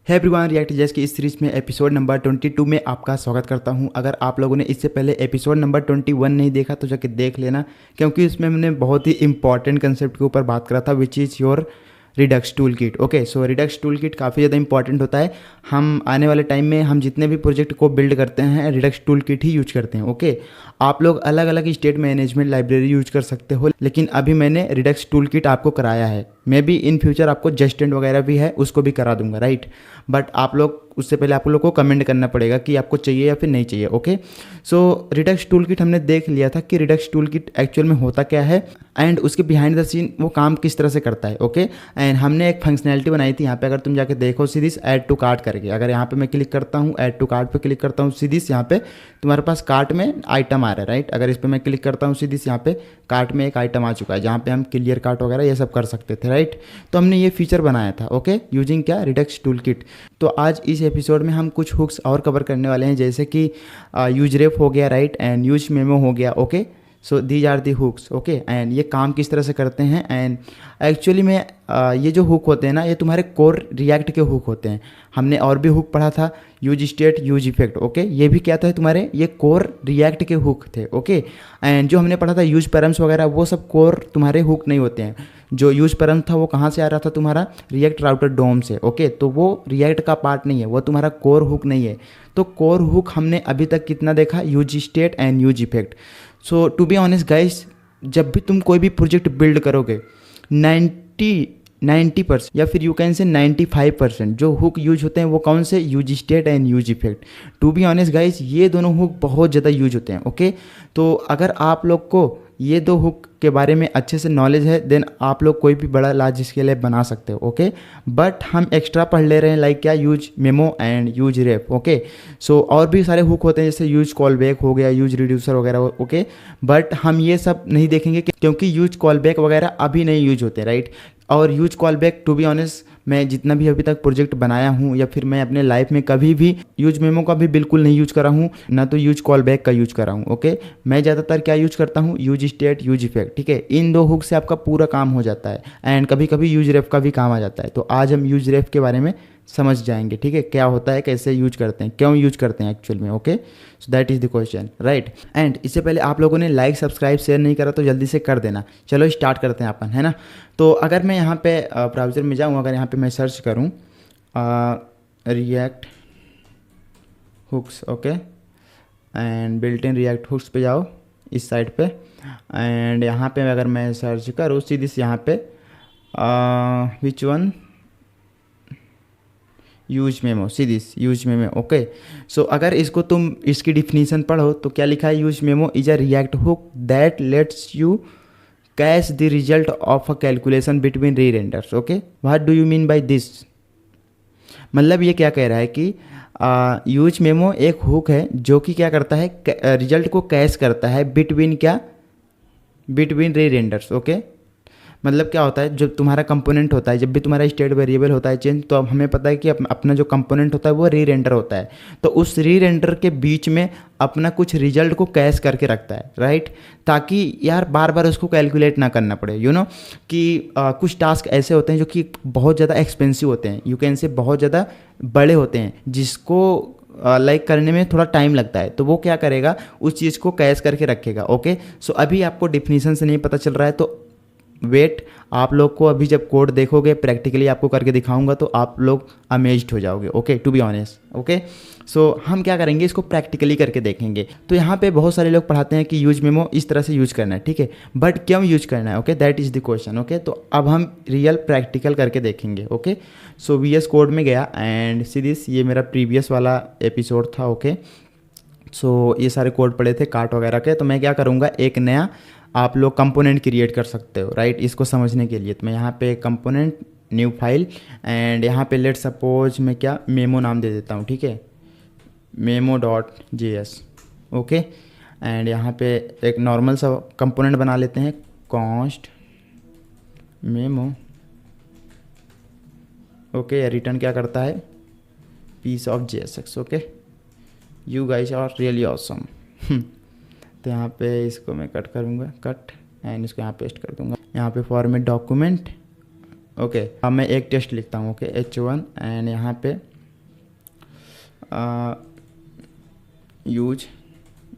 है everyone, react जेस की इस सीरीज में एपिसोड नंबर 22 में आपका स्वागत करता हूं। अगर आप लोगों ने इससे पहले एपिसोड नंबर 21 नहीं देखा तो जाके देख लेना, क्योंकि इसमें हमने बहुत ही इंपॉर्टेंट कंसेप्ट के ऊपर बात करा था, which is your Redux tool kit. Okay, so Redux tool kit काफ़ी ज़्यादा इंपॉर्टेंट होता है। हम आने वाले टाइम में हम जितने भी प्रोजेक्ट को बिल्ड करते हैं रिडक्स टूल किट ही यूज करते हैं। ओके, आप लोग अलग अलग स्टेट मैनेजमेंट लाइब्रेरी यूज कर सकते हो, लेकिन अभी मैंने रिडक्स टूल किट आपको कराया है। मे बी इन फ्यूचर आपको जस्टेंट वगैरह भी है, उसको भी करा दूंगा, राइट। बट आप लोग उससे पहले आप लोग को कमेंट करना पड़ेगा कि आपको चाहिए या फिर नहीं चाहिए। ओके, सो रिडक्स टूल किट हमने देख लिया था कि रिडक्स टूल किट एक्चुअल में होता क्या है एंड उसके बिहाइंड द सीन वो काम किस तरह से करता है। ओके, एंड हमने एक फंक्शनैलिटी बनाई थी यहाँ पे, अगर तुम जाके देखो सीधी ऐड टू कार्ट करके, अगर यहाँ पे मैं क्लिक करता हूँ ऐड टू कार्ट पे क्लिक करता हूँ, सीधी यहाँ पे तुम्हारे पास कार्ट में आइटम आ रहा है, राइट। अगर इस पर मैं क्लिक करता हूँ सीधी यहाँ पे कार्ट में एक आइटम आ चुका है जहाँ पे हम क्लियर कार्ट वगैरह ये सब कर सकते थे, राइट। तो हमने ये फीचर बनाया था, ओके, यूजिंग क्या, रिडक्स टूल किट। तो आज इस एपिसोड में हम कुछ हुक्स और कवर करने वाले हैं, जैसे कि यूज रेफ हो गया, राइट, एंड यूज मेमो हो गया। Okay, so these are the hooks. Okay, and ये काम किस तरह से करते हैं। एंड एक्चुअली में ये जो हुक होते हैं ना, ये तुम्हारे कोर रिएक्ट के हुक होते हैं। हमने और भी हुक पढ़ा था, use state, use effect. Okay, ये भी क्या था तुम्हारे, ये कोर रिएक्ट के हुक थे। ओके, एंड जो हमने पढ़ा था यूज पैरम्स वगैरह, वो सब कोर तुम्हारे हुक नहीं होते हैं। जो यूज पैरम था वो कहाँ से आ रहा था, तुम्हारा रिएक्ट राउटर डोम से। ओके, तो वो रिएक्ट का पार्ट नहीं है, वो तुम्हारा कोर हुक नहीं है। तो कोर हुक हमने अभी तक कितना देखा, use state and use effect. So to be honest guys, जब भी तुम कोई भी प्रोजेक्ट बिल्ड करोगे 90% या फिर यू कैन से 95% जो हुक यूज होते हैं वो कौन से, use state and use effect. To be honest guys, ये दोनों हुक बहुत ज़्यादा यूज होते हैं। ओके, तो अगर आप लोग को ये दो हुक के बारे में अच्छे से नॉलेज है, देन आप लोग कोई भी बड़ा लार्ज स्केल ऐप बना सकते हो। ओके, बट हम एक्स्ट्रा पढ़ ले रहे हैं, लाइक क्या, use memo and use ref. Okay, so और भी सारे हुक होते हैं, जैसे यूज कॉल बैक हो गया, यूज रिड्यूसर वगैरह। ओके, बट हम ये सब नहीं देखेंगे क्योंकि यूज कॉल बैक वगैरह अभी नहीं यूज होते, राइट। और use callback, to be honest, मैं जितना भी अभी तक प्रोजेक्ट बनाया हूँ या फिर मैं अपने लाइफ में कभी भी यूज मेमो का भी बिल्कुल नहीं यूज करा हूँ, ना तो यूज कॉल बैक का यूज करा हूँ। ओके, मैं ज़्यादातर क्या यूज करता हूँ, यूज स्टेट, यूज इफेक्ट। ठीक है, इन दो हुक से आपका पूरा काम हो जाता है एंड कभी कभी यूज रेफ का भी काम आ जाता है। तो आज हम यूज रेफ के बारे में समझ जाएंगे, ठीक है, क्या होता है, कैसे यूज करते हैं, क्यों यूज करते हैं एक्चुअल में। Okay, so that is the question, right. And इससे पहले आप लोगों ने लाइक, सब्सक्राइब, शेयर नहीं करा तो जल्दी से कर देना। चलो स्टार्ट करते हैं अपन, है ना। तो अगर मैं यहाँ पे ब्राउज़र में जाऊँ, अगर यहाँ पे मैं सर्च करूँ React hooks, okay, and built in React hooks पे जाओ इस साइड पे, एंड यहाँ पे अगर मैं सर्च करूँ सीधी से यहाँ पे विच वन, यूज मेमो, सीधी यूज मेमो। ओके, सो अगर इसको तुम इसकी डिफिनीशन पढ़ो तो क्या लिखा है, use memo is a React hook that lets you catch the result of a calculation between rerenders. Okay, what do you mean by this. मतलब ये क्या कह रहा है कि यूज मेमो एक हुक है जो कि क्या करता है, रिजल्ट को कैश करता है बिटवीन क्या, बिटवीन री रेंडर्स। ओके, मतलब क्या होता है, जब तुम्हारा कंपोनेंट होता है, जब भी तुम्हारा स्टेट वेरिएबल होता है चेंज, तो अब हमें पता है कि अपना जो कंपोनेंट होता है वो री रेंडर होता है। तो उस री रेंडर के बीच में अपना कुछ रिजल्ट को कैश करके रखता है, राइट, ताकि यार बार बार उसको कैलकुलेट ना करना पड़े। यू नो कि कुछ टास्क ऐसे होते हैं जो कि बहुत ज़्यादा एक्सपेंसिव होते हैं, यू कैन से बहुत ज़्यादा बड़े होते हैं, जिसको लाइक करने में थोड़ा टाइम लगता है। तो वो क्या करेगा, उस चीज़ को कैश करके रखेगा। ओके, सो अभी आपको डिफिनीशन से नहीं पता चल रहा है तो वेट, आप लोग को अभी जब कोड देखोगे, प्रैक्टिकली आपको करके दिखाऊंगा तो आप लोग अमेज्ड हो जाओगे। Okay, to be honest. Okay, so हम क्या करेंगे, इसको प्रैक्टिकली करके देखेंगे। तो यहाँ पे बहुत सारे लोग पढ़ाते हैं कि यूज मेमो इस तरह से यूज करना है, ठीक है, बट क्यों यूज करना है, okay, that is the question. Okay, तो अब हम रियल प्रैक्टिकल करके देखेंगे। ओके, सो VS कोड में गया एंड सीधी ये मेरा प्रीवियस वाला एपिसोड था। ओके, सो ये सारे कोड पड़े थे कार्ट वगैरह के। तो मैं क्या करूँगा, एक नया आप लोग कंपोनेंट क्रिएट कर सकते हो, राइट, इसको समझने के लिए। तो मैं यहाँ पे कंपोनेंट, न्यू फाइल, एंड यहाँ पे लेट सपोज मैं क्या मेमो नाम दे देता हूँ, ठीक है, memo.js। ओके, एंड यहाँ पे एक नॉर्मल सा कंपोनेंट बना लेते हैं, कॉन्स्ट मेमो। ओके, रिटर्न क्या करता है, piece of JSX। Okay, you guys are really awesome. तो यहाँ पे इसको मैं कट करूँगा, कट, एंड इसको यहाँ पेस्ट कर दूँगा। यहाँ पे फॉर्मेट डॉक्यूमेंट। ओके, अब मैं एक टेस्ट लिखता हूँ। ओके, H1, एंड यहाँ पे use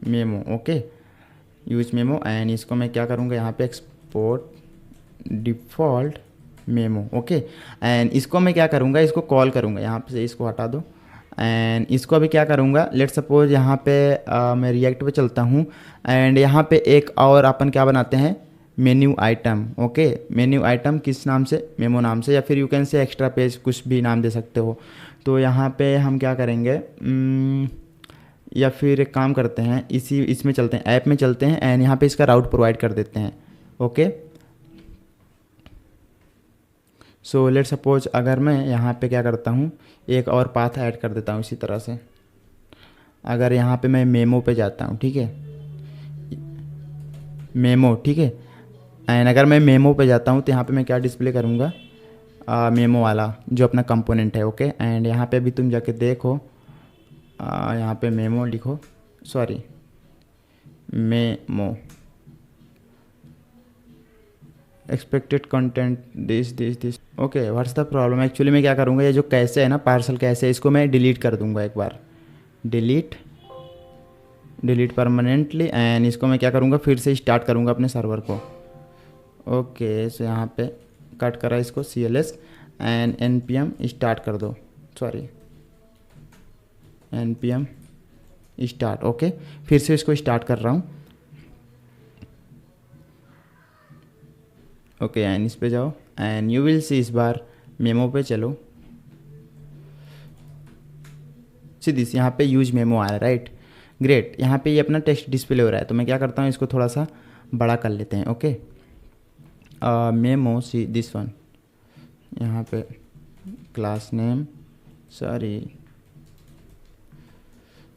memo, okay, use memo. And इसको मैं क्या करूँगा यहाँ पे export default memo, okay. And इसको मैं क्या करूँगा, इसको कॉल करूँगा, यहाँ पे से इसको हटा दो। एंड इसको अभी क्या करूँगा, लेट सपोज यहाँ पे मैं रिएक्ट पे चलता हूँ। एंड यहाँ पे एक और अपन क्या बनाते हैं, menu item, okay. Menu item किस नाम से, मेमो नाम से, या फिर you can say extra page, कुछ भी नाम दे सकते हो। तो यहाँ पे हम क्या करेंगे, या फिर एक काम करते हैं, इसमें चलते हैं, ऐप में चलते हैं। एंड यहाँ पे इसका राउट प्रोवाइड कर देते हैं, ओके। सो लेट सपोज अगर मैं यहाँ पे क्या करता हूँ, एक और पाथ ऐड कर देता हूँ इसी तरह से। अगर यहाँ पे मैं मेमो पे जाता हूँ, ठीक है, मेमो, ठीक है। एंड अगर मैं मेमो पे जाता हूँ तो यहाँ पे मैं क्या डिस्प्ले करूँगा, मेमो वाला जो अपना कंपोनेंट है, ओके। एंड यहाँ पे भी तुम जाके देखो, यहाँ पे मेमो लिखो, sorry memo, expected content this, okay. What's the problem, actually मैं क्या करूँगा, ये जो कैसे है ना, पार्सल कैसे है, इसको मैं डिलीट कर दूँगा एक बार, डिलीट परमानेंटली। एंड इसको मैं क्या करूँगा, फिर से स्टार्ट करूँगा अपने सर्वर को, ओके। सो यहाँ पे कट करा इसको, CLS एंड npm स्टार्ट कर दो, सॉरी npm स्टार्ट, ओके। फिर से इसको स्टार्ट कर रहा हूँ, ओके। एंड इस पे जाओ एंड यू विल सी, इस बार मेमो पे चलो, सीधी यहाँ पे यूज मेमो आ रहा है, राइट, ग्रेट। यहाँ पे ये अपना टेक्स्ट डिस्प्ले हो रहा है। तो मैं क्या करता हूँ, इसको थोड़ा सा बड़ा कर लेते हैं, okay. Memo, see this one, यहाँ पे class name, sorry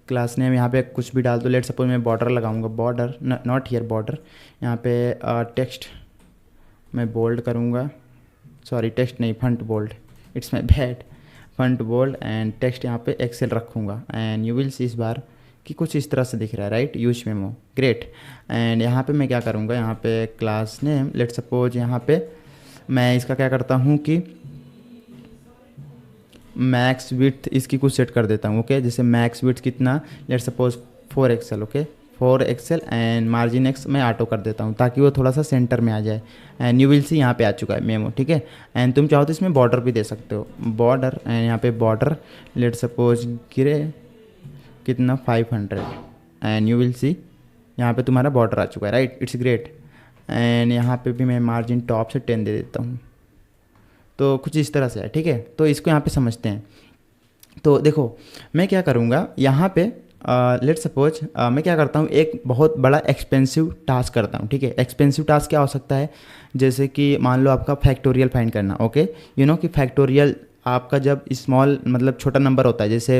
class name, यहाँ पे कुछ भी डाल दो। लेट सपोज मैं बॉर्डर लगाऊंगा, बॉर्डर नॉट हियर बॉर्डर, यहाँ पे टेक्स्ट मैं बोल्ड करूँगा, सॉरी टेक्स्ट नहीं, font bold, it's my bad, font bold. And text यहाँ पे एक्सेल रखूँगा। एंड यू विल सी इस बार कि कुछ इस तरह से दिख रहा है, right, use memo, great. And यहाँ पे मैं क्या करूँगा, यहाँ पे क्लास नेम, लेट सपोज यहाँ पे मैं इसका क्या करता हूँ कि मैक्स विड्थ इसकी कुछ सेट कर देता हूँ, ओके। जैसे मैक्स विड्थ कितना, let suppose 4 pixel, okay, 4 pixel. And margin X मैं ऑटो कर देता हूँ ताकि वो थोड़ा सा सेंटर में आ जाए। एंड यू विल सी यहाँ पे आ चुका है मेमो, ठीक है। एंड तुम चाहो तो इसमें बॉर्डर भी दे सकते हो, बॉर्डर। एंड यहाँ पे बॉर्डर लेट सपोज गिरे कितना, 500। एंड यू विल सी यहाँ पे तुम्हारा बॉर्डर आ चुका है, राइट, इट्स ग्रेट। एंड यहाँ पे भी मैं मार्जिन टॉप से 10 दे देता हूँ। तो कुछ इस तरह से है, ठीक है। तो इसको यहाँ पे समझते हैं। तो देखो मैं क्या करूँगा यहाँ पे, लेट सपोज मैं क्या करता हूँ, एक बहुत बड़ा एक्सपेंसिव टास्क करता हूँ, ठीक है। एक्सपेंसिव टास्क क्या हो सकता है, जैसे कि मान लो आपका फैक्टोरियल फाइंड करना, ओके। यू नो कि फैक्टोरियल आपका जब स्मॉल मतलब छोटा नंबर होता है, जैसे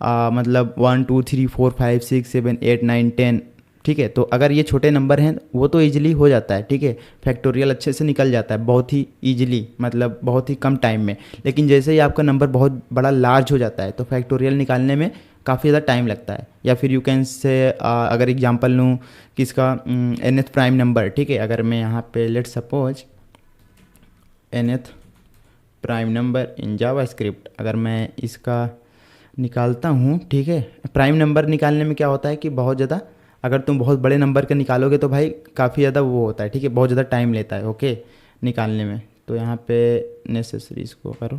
मतलब 1 2 3 4 5 6 7 8 9 10, ठीक है। तो अगर ये छोटे नंबर हैं वो तो ईजिली हो जाता है, ठीक है, फैक्टोरियल अच्छे से निकल जाता है बहुत ही ईजिली, मतलब बहुत ही कम टाइम में। लेकिन जैसे ही आपका नंबर बहुत बड़ा लार्ज हो जाता है तो फैक्टोरियल निकालने में काफ़ी ज़्यादा टाइम लगता है। या फिर यू कैन से अगर एग्जांपल लूँ कि इसका nth प्राइम नंबर, ठीक है। अगर मैं यहाँ पे let suppose nth prime number in JavaScript अगर मैं इसका निकालता हूँ, ठीक है। प्राइम नंबर निकालने में क्या होता है कि बहुत ज़्यादा, अगर तुम बहुत बड़े नंबर का निकालोगे तो भाई काफ़ी ज़्यादा वो होता है, ठीक है, बहुत ज़्यादा टाइम लेता है, ओके, निकालने में। तो यहाँ पे नेसेसरी इसको करो,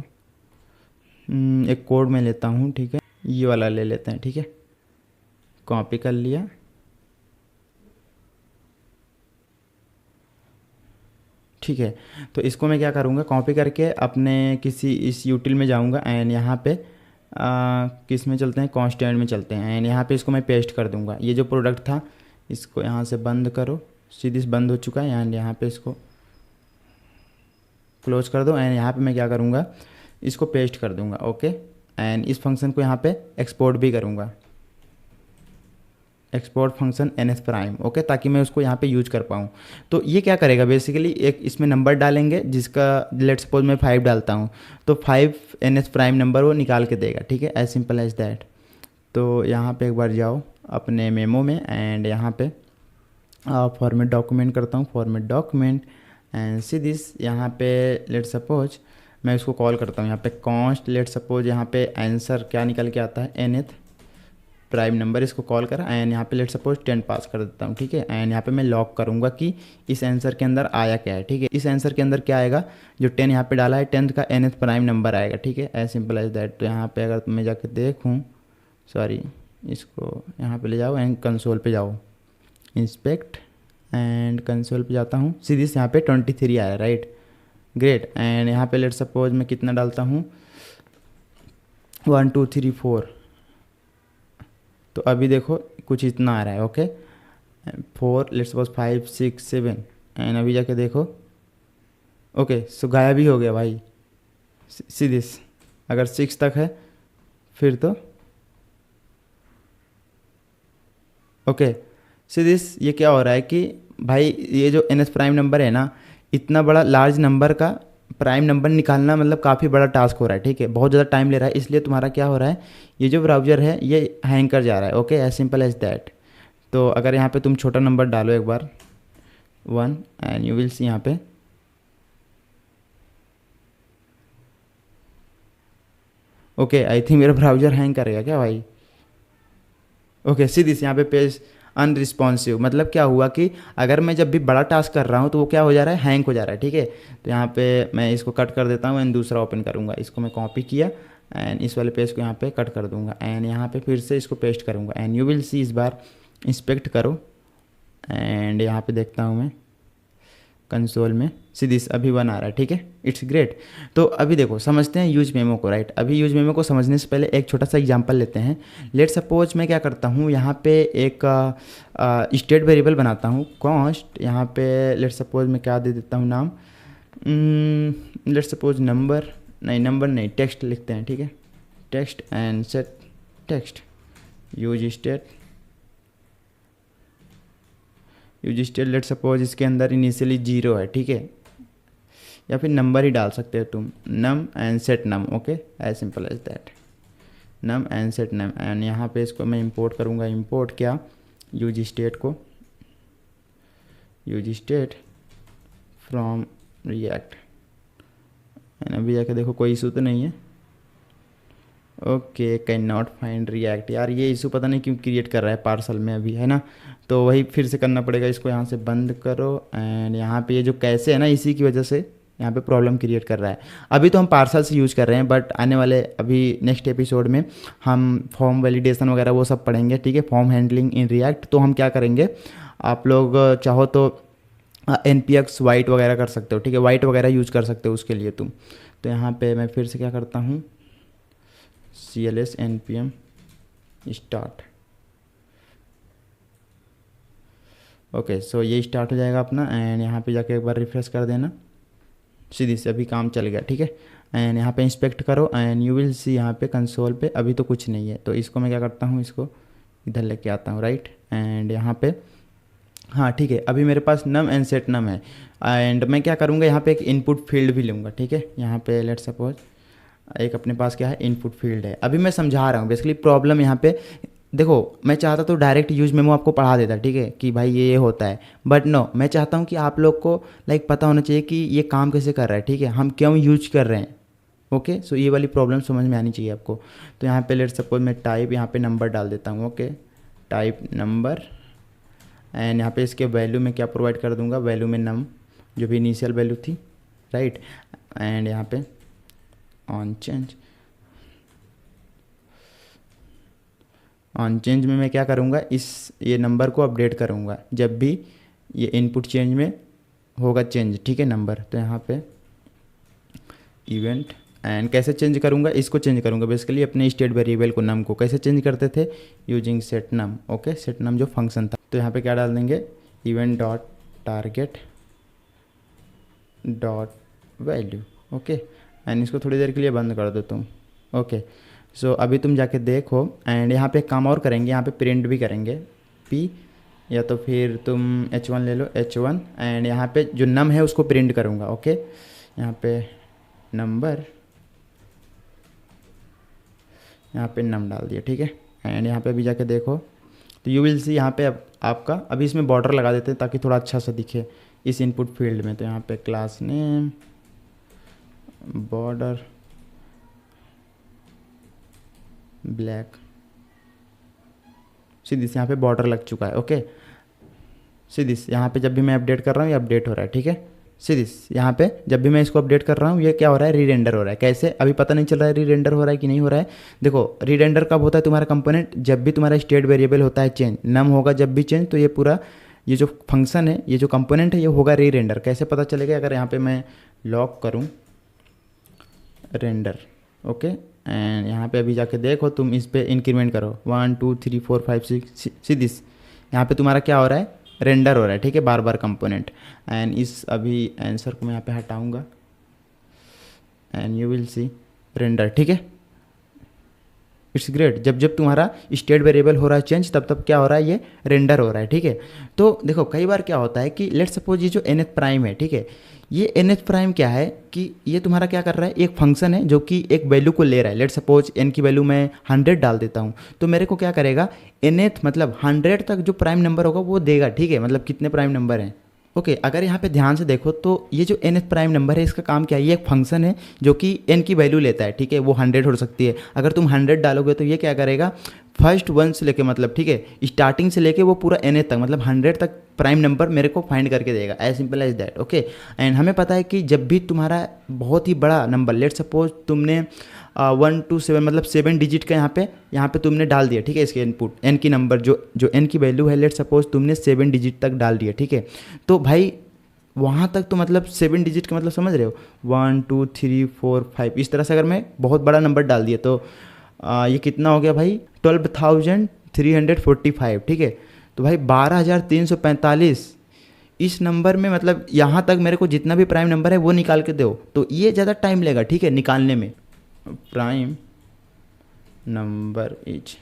एक कोड में लेता हूँ, ठीक है, ये वाला ले लेते हैं, ठीक है, कॉपी कर लिया। ठीक है, तो इसको मैं क्या करूँगा, कॉपी करके अपने किसी इस यूटिल में जाऊँगा। एंड यहाँ पे किस में चलते हैं, कॉन्स्टेंट में चलते हैं। एंड यहाँ पे इसको मैं पेस्ट कर दूँगा। ये जो प्रोडक्ट था इसको यहाँ से बंद करो, सीधी बंद हो चुका है। एंड यहाँ पे इसको क्लोज कर दो। एंड यहाँ पे मैं क्या करूँगा, इसको पेस्ट कर दूँगा, ओके। एंड इस फंक्शन को यहाँ पे एक्सपोर्ट भी करूँगा, export function nth prime, okay, ताकि मैं उसको यहाँ पे यूज कर पाऊँ। तो ये क्या करेगा बेसिकली, एक इसमें नंबर डालेंगे जिसका लेट सपोज मैं 5 डालता हूँ तो 5 nth प्राइम नंबर वो निकाल के देगा, ठीक है, एज सिंपल एज दैट। तो यहाँ पे एक बार जाओ अपने मेमो में। एंड यहाँ पे फॉर्मेट डॉक्यूमेंट करता हूँ, format document. And see this, यहाँ पे लेट सपोज मैं इसको कॉल करता हूँ यहाँ पे कॉन्स्ट, लेट सपोज यहाँ पे आंसर क्या निकल के आता है, nth प्राइम नंबर, इसको कॉल करा एंड यहाँ पे लेट सपोज 10 पास कर देता हूँ, ठीक है। एंड यहाँ पे मैं लॉक करूँगा कि इस आंसर के अंदर आया क्या है, ठीक है। इस आंसर के अंदर क्या आएगा, जो 10 यहाँ पे डाला है 10th का nth प्राइम नंबर आएगा, ठीक है। As simple as that. तो यहाँ पे अगर मैं जाके देखूँ, सॉरी इसको यहाँ पे ले जाओ एंड कंसोल पे जाओ, इंस्पेक्ट एंड कंसोल पे जाता हूँ, सीधी से यहाँ पे 23 आया, राइट, ग्रेट। एंड यहाँ पे लेट सपोज मैं कितना डालता हूँ, 1 2 3 4, तो अभी देखो कुछ इतना आ रहा है, ओके। 4 लेट सपोज 5 6 7 एंड अभी जाके देखो, ओके सो गायब ही हो गया भाई, सीधे अगर 6 तक है फिर तो ओके सीधे। ये क्या हो रहा है कि भाई ये जो एन एस प्राइम नंबर है ना, इतना बड़ा लार्ज नंबर का प्राइम नंबर निकालना मतलब काफ़ी बड़ा टास्क हो रहा है, ठीक है। बहुत ज़्यादा टाइम ले रहा है, इसलिए तुम्हारा क्या हो रहा है, ये जो ब्राउज़र है ये हैंग कर जा रहा है, okay, as simple as that. तो अगर यहाँ पे तुम छोटा नंबर डालो एक बार 1 एंड यू विल सी यहाँ पे ओके, आई थिंक मेरा ब्राउज़र हैंग करेगा क्या भाई, ओके सीधी से यहाँ पे पेज अनरिस्पॉन्सिव, मतलब क्या हुआ कि अगर मैं जब भी बड़ा टास्क कर रहा हूँ तो वो क्या हो जा रहा है, हैंग हो जा रहा है, ठीक है। तो यहाँ पे मैं इसको कट कर देता हूँ एंड दूसरा ओपन करूँगा, इसको मैं कॉपी किया एंड इस वाले पेज को यहाँ पे कट कर दूँगा एंड यहाँ पे फिर से इसको पेस्ट करूँगा एंड यू विल सी, इस बार इंस्पेक्ट करो एंड यहाँ पे देखता हूँ मैं कंसोल में, सीधी अभी 1 आ रहा है, ठीक है, इट्स ग्रेट। तो अभी देखो समझते हैं यूज मेमो को, राइट। अभी यूज मेमो को समझने से पहले एक छोटा सा एग्जांपल लेते हैं। लेट सपोज मैं क्या करता हूँ, यहाँ पे एक स्टेट वेरिएबल बनाता हूँ कॉन्स्ट, यहाँ पे लेट सपोज मैं क्या दे देता हूँ नाम, लेट सपोज नंबर नहीं टेक्स्ट लिखते हैं, ठीक है, text and set text, use state let suppose इसके अंदर इनिशियली 0 है, ठीक है, या फिर नंबर ही डाल सकते हो तुम, num and set num, okay, as simple as that, num and set num. And यहाँ पे इसको मैं इंपोर्ट करूँगा, इंपोर्ट क्या, यूज स्टेट को, use state from React and अभी जाके देखो कोई इशू तो नहीं है, okay, can not find React, यार ये इशू पता नहीं क्यों क्रिएट कर रहा है पार्सल में अभी, है ना। तो वही फिर से करना पड़ेगा, इसको यहाँ से बंद करो एंड यहाँ पे ये जो कैसे है ना, इसी की वजह से यहाँ पे प्रॉब्लम क्रिएट कर रहा है। अभी तो हम पार्सल से यूज़ कर रहे हैं, बट आने वाले अभी नेक्स्ट एपिसोड में हम फॉर्म वैलिडेशन वगैरह वो सब पढ़ेंगे, ठीक है, फॉर्म हैंडलिंग इन रिएक्ट। तो हम क्या करेंगे, आप लोग चाहो तो npx वाइट वगैरह कर सकते हो, ठीक है, वाइट वगैरह यूज़ कर सकते हो उसके लिए तुम। तो यहाँ पे मैं फिर से क्या करता हूँ, cls npm start, okay so ये स्टार्ट हो जाएगा अपना एंड यहाँ पे जाके एक बार रिफ्रेश कर देना, सीधी से अभी काम चल गया, ठीक है। एंड यहाँ पे इंस्पेक्ट करो एंड यू विल सी यहाँ पे कंसोल पे अभी तो कुछ नहीं है। तो इसको मैं क्या करता हूँ, इसको इधर लेके आता हूँ, राइट, एंड यहाँ पे हाँ ठीक है, अभी मेरे पास नम एंड सेट नम है एंड मैं क्या करूँगा, यहाँ पे एक इनपुट फील्ड भी लूँगा, ठीक है। यहाँ पे लेट सपोज एक अपने पास क्या है, इनपुट फील्ड है। अभी मैं समझा रहा हूँ बेसिकली प्रॉब्लम यहाँ पे, देखो मैं चाहता तो डायरेक्ट यूज मेमो आपको पढ़ा देता, ठीक है, कि भाई ये होता है, बट नो, मैं चाहता हूँ कि आप लोग को लाइक पता होना चाहिए कि ये काम कैसे कर रहा है, ठीक है, हम क्यों यूज कर रहे हैं, ओके। सो ये वाली प्रॉब्लम समझ में आनी चाहिए आपको। तो यहाँ पे लेट सपोज मैं टाइप यहाँ पे नंबर डाल देता हूँ, ओके, टाइप नंबर एंड यहाँ पे इसके वैल्यू में क्या प्रोवाइड कर दूँगा, वैल्यू में नम जो भी इनिशियल वैल्यू थी, राइट, एंड यहाँ पे ऑन चेंज में मैं क्या करूँगा, ये नंबर को अपडेट करूँगा जब भी ये इनपुट चेंज में होगा चेंज, ठीक है, नंबर। तो यहाँ पे इवेंट एंड कैसे चेंज करूँगा, इसको चेंज करूँगा बेसिकली अपने स्टेट वेरिएबल को, नम को कैसे चेंज करते थे, using set num, okay, set नम जो फंक्शन था। तो यहाँ पे क्या डाल देंगे, event dot target dot value, okay, and इसको थोड़ी देर के लिए बंद कर दो तुम, ओके। सो अभी तुम जाके देखो एंड यहाँ पे एक काम और करेंगे, यहाँ पे प्रिंट भी करेंगे p, या तो फिर तुम h1 ले लो, h1 एंड यहाँ पे जो नम है उसको प्रिंट करूँगा, ओके। यहाँ पे नंबर, यहाँ पे नम डाल दिया, ठीक है, एंड यहाँ पे अभी जाके देखो तो यू विल सी यहाँ पे आपका, अभी इसमें बॉर्डर लगा देते हैं ताकि थोड़ा अच्छा सा दिखे इस इनपुट फील्ड में। तो यहाँ पे क्लास नेम, बॉर्डर ब्लैक, सीधी यहाँ पे बॉर्डर लग चुका है। ओके, सीधी यहाँ पे जब भी मैं अपडेट कर रहा हूँ ये अपडेट हो रहा है, ठीक है। सीधी यहाँ पे जब भी मैं इसको अपडेट कर रहा हूँ ये क्या हो रहा है, री रेंडर हो रहा है। कैसे, अभी पता नहीं चल रहा है री रेंडर हो रहा है कि नहीं हो रहा है। देखो री रेंडर कब होता है तुम्हारा कंपोनेंट, जब भी तुम्हारा स्टेट वेरिएबल होता है चेंज, नम होगा जब भी चेंज, तो ये पूरा ये जो फंक्शन है, ये जो कंपोनेंट है, ये होगा री रेंडर। कैसे पता चलेगा, अगर यहाँ पे मैं लॉक करूँ रेंडर, ओके, एंड यहाँ पे अभी जाके देखो तुम, इस पे इंक्रीमेंट करो 1 2 3 4 5 6, सीधी यहाँ पे तुम्हारा क्या हो रहा है, रेंडर हो रहा है, ठीक है, बार बार कंपोनेंट। एंड इस अभी आंसर को मैं यहाँ पे हटाऊंगा and you will see render, ठीक है। इट्स ग्रेट, जब जब तुम्हारा स्टेट वेरिएबल हो रहा है चेंज, तब तब क्या हो रहा है, ये रेंडर हो रहा है, ठीक है। तो देखो कई बार क्या होता है कि लेट सपोज ये जो nth प्राइम है, ठीक है, ये nth प्राइम क्या है कि ये तुम्हारा क्या कर रहा है, एक फंक्शन है जो कि एक वैल्यू को ले रहा है। लेट सपोज n की वैल्यू मैं 100 डाल देता हूँ, तो मेरे को क्या करेगा, nth मतलब 100 तक जो प्राइम नंबर होगा वो देगा, ठीक है, मतलब कितने प्राइम नंबर हैं। ओके, अगर यहाँ पे ध्यान से देखो तो ये जो nth प्राइम नंबर है, इसका काम क्या है, ये एक फंक्शन है जो कि n की वैल्यू लेता है, ठीक है, वो 100 हो सकती है। अगर तुम 100 डालोगे तो ये क्या करेगा, फर्स्ट वन से लेके, मतलब ठीक है, स्टार्टिंग से लेके वो पूरा nth तक, मतलब 100 तक प्राइम नंबर मेरे को फाइंड करके देगा, as simple as that. Okay, and हमें पता है कि जब भी तुम्हारा बहुत ही बड़ा नंबर, लेट सपोज तुमने 1 to 7 मतलब 7 डिजिट का यहाँ पे तुमने डाल दिया, ठीक है, इसके इनपुट n की नंबर जो n की वैल्यू है, लेट सपोज तुमने 7 डिजिट तक डाल दिया, ठीक है। तो भाई वहाँ तक तो मतलब 7 डिजिट का मतलब समझ रहे हो, 1 2 3 4 5, इस तरह से अगर मैं बहुत बड़ा नंबर डाल दिया तो ये कितना हो गया भाई, 12,345, ठीक है। तो भाई 12,345 इस नंबर में, मतलब यहाँ तक मेरे को जितना भी प्राइम नंबर है वो निकाल के दो, तो ये ज़्यादा टाइम लेगा, ठीक है, निकालने में। प्राइम नंबर इज,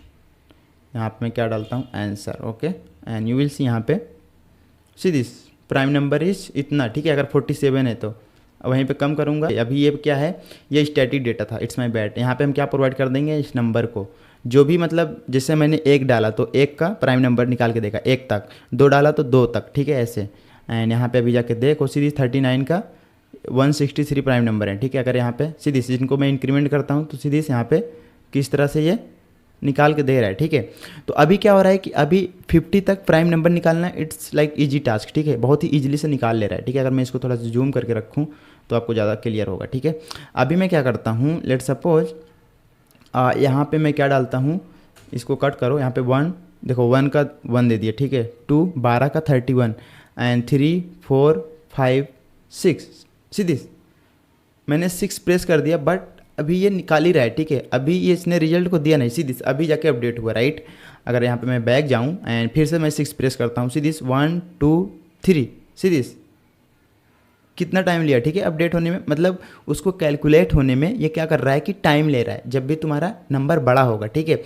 यहाँ पे मैं क्या डालता हूँ, answer, okay, and you will see यहाँ पे see this prime number is इतना, ठीक है। अगर 47 है तो वहीं पे कम करूँगा। अभी ये क्या है, ये स्टैटिक डेटा था, इट्स माय बैड। यहाँ पे हम क्या प्रोवाइड कर देंगे, इस नंबर को जो भी, मतलब जैसे मैंने 1 डाला तो 1 का प्राइम नंबर निकाल के देगा 1 तक, 2 डाला तो 2 तक, ठीक है, ऐसे। एंड यहाँ पे अभी जाके देखो सीरीज 39 का 163 प्राइम नंबर है, ठीक है। अगर यहाँ पे सीधी इनको मैं इंक्रीमेंट करता हूँ तो सीधी यहाँ पे किस तरह से ये निकाल के दे रहा है, ठीक है। तो अभी क्या हो रहा है कि अभी 50 तक प्राइम नंबर निकालना, इट्स लाइक इजी टास्क, ठीक है, बहुत ही ईजिली से निकाल ले रहा है, ठीक है। अगर मैं इसको थोड़ा सा जूम करके रखूँ तो आपको ज़्यादा क्लियर होगा, ठीक है। अभी मैं क्या करता हूँ, लेट सपोज यहाँ पे मैं क्या डालता हूँ, इसको कट करो, यहाँ पे 1 देखो, 1 का 1 दे दिया, ठीक है, 2 12 का 31 एंड 3 4 5 6, सीधी मैंने 6 प्रेस कर दिया, बट अभी ये निकाल ही रहा है, ठीक है। अभी ये इसने रिजल्ट को दिया नहीं, सीधी अभी जाके अपडेट हुआ, राइट। अगर यहाँ पे मैं बैक जाऊँ एंड फिर से मैं 6 प्रेस करता हूँ, सीधी 1 2 3, सीधी कितना टाइम लिया, ठीक है, अपडेट होने में, मतलब उसको कैलकुलेट होने में ये क्या कर रहा है कि टाइम ले रहा है, जब भी तुम्हारा नंबर बड़ा होगा, ठीक है।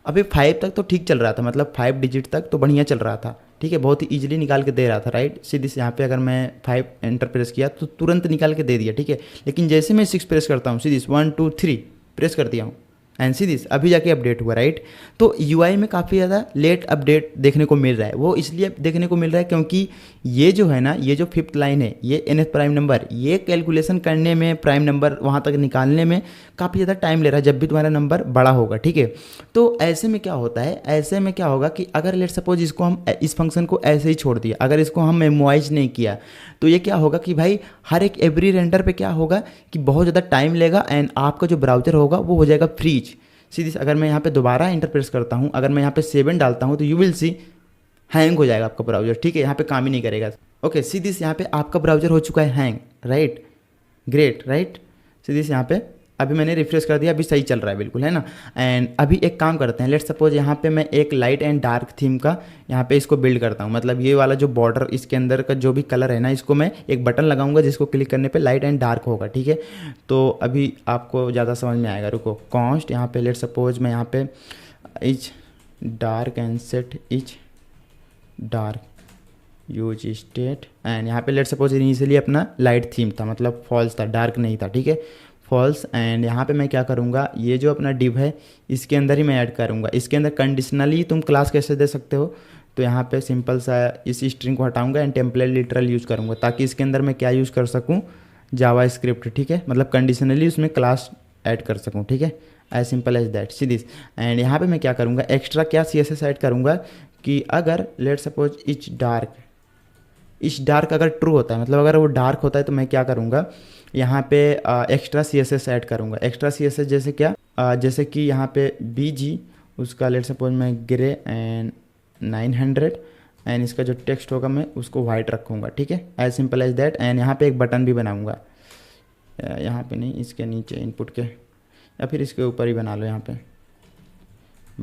अभी 5 तक तो ठीक चल रहा था, मतलब 5 डिजिट तक तो बढ़िया चल रहा था, ठीक है, बहुत ही इजीली निकाल के दे रहा था, राइट। सीधी से यहाँ पे अगर मैं 5 एंटर प्रेस किया तो तुरंत निकाल के दे दिया, ठीक है। लेकिन जैसे मैं 6 प्रेस करता हूँ, सीधी 1 2 3 प्रेस कर दिया हूँ एंड सीधी अभी जाके अपडेट हुआ, राइट। तो यूआई में काफ़ी ज़्यादा लेट अपडेट देखने को मिल रहा है। वो इसलिए देखने को मिल रहा है क्योंकि ये जो है ना, ये जो 5th लाइन है, ये nth प्राइम नंबर, ये कैलकुलेशन करने में, प्राइम नंबर वहाँ तक निकालने में काफ़ी ज़्यादा टाइम ले रहा है, जब भी तुम्हारा नंबर बड़ा होगा, ठीक है। तो ऐसे में क्या होता है, ऐसे में क्या होगा कि अगर लेट सपोज इसको हम, इस फंक्शन को ऐसे ही छोड़ दिया, अगर इसको हम मेमोराइज नहीं किया, तो ये क्या होगा कि भाई हर एक एवरी रेंडर पे क्या होगा कि बहुत ज़्यादा टाइम लेगा एंड आपका जो ब्राउज़र होगा वो हो जाएगा फ्रीज। सीधी अगर मैं यहाँ पे दोबारा इंटर प्रेस करता हूँ, अगर मैं यहाँ पे 7 डालता हूँ तो यू विल सी हैंग हो जाएगा आपका ब्राउज़र, ठीक है, यहाँ पे काम ही नहीं करेगा। ओके, सीधी यहाँ पे आपका ब्राउज़र हो चुका है हैंग, राइट, ग्रेट, राइट। सीधी यहाँ पे अभी मैंने रिफ्रेश कर दिया, अभी सही चल रहा है बिल्कुल, है ना। एंड अभी एक काम करते हैं, लेट सपोज यहाँ पे मैं एक लाइट एंड डार्क थीम का यहाँ पे इसको बिल्ड करता हूँ, मतलब ये वाला जो बॉर्डर, इसके अंदर का जो भी कलर है ना, इसको मैं एक बटन लगाऊंगा जिसको क्लिक करने पे लाइट एंड डार्क होगा, ठीक है। तो अभी आपको ज़्यादा समझ में आएगा, रुको, कॉन्स्ट यहाँ पे लेट सपोज मैं यहाँ पे is dark and set is dark use state and यहाँ पे लेट सपोज इनिशियली अपना लाइट थीम था, मतलब फॉल्स था, डार्क नहीं था, ठीक है, फॉल्स। एंड यहाँ पे मैं क्या करूँगा, ये जो अपना डिव है इसके अंदर ही मैं ऐड करूँगा, इसके अंदर कंडीशनली तुम क्लास कैसे दे सकते हो, तो यहाँ पे सिंपल सा इस स्ट्रिंग को हटाऊँगा एंड टेम्पलेट लिटरल यूज़ करूँगा, ताकि इसके अंदर मैं क्या यूज़ कर सकूँ, जावा स्क्रिप्ट, ठीक है, मतलब कंडीशनली उसमें क्लास ऐड कर सकूँ, ठीक है, as simple as that, see this. And यहाँ पे मैं क्या करूँगा, एक्स्ट्रा क्या CSS ऐड करूँगा कि अगर लेट सपोज इच डार्क अगर ट्रू होता है, मतलब अगर वो डार्क होता है, तो मैं क्या करूँगा यहाँ पे एक्स्ट्रा CSS ऐड करूँगा। एक्स्ट्रा CSS जैसे क्या, जैसे कि यहाँ पे BG उसका लेट सपोज मैं ग्रे एंड 900 एंड इसका जो टेक्स्ट होगा मैं उसको वाइट रखूँगा, ठीक है, as simple as that. And यहाँ पे एक बटन भी बनाऊँगा, यहाँ पे नहीं, इसके नीचे इनपुट के, या फिर इसके ऊपर ही बना लो यहाँ पे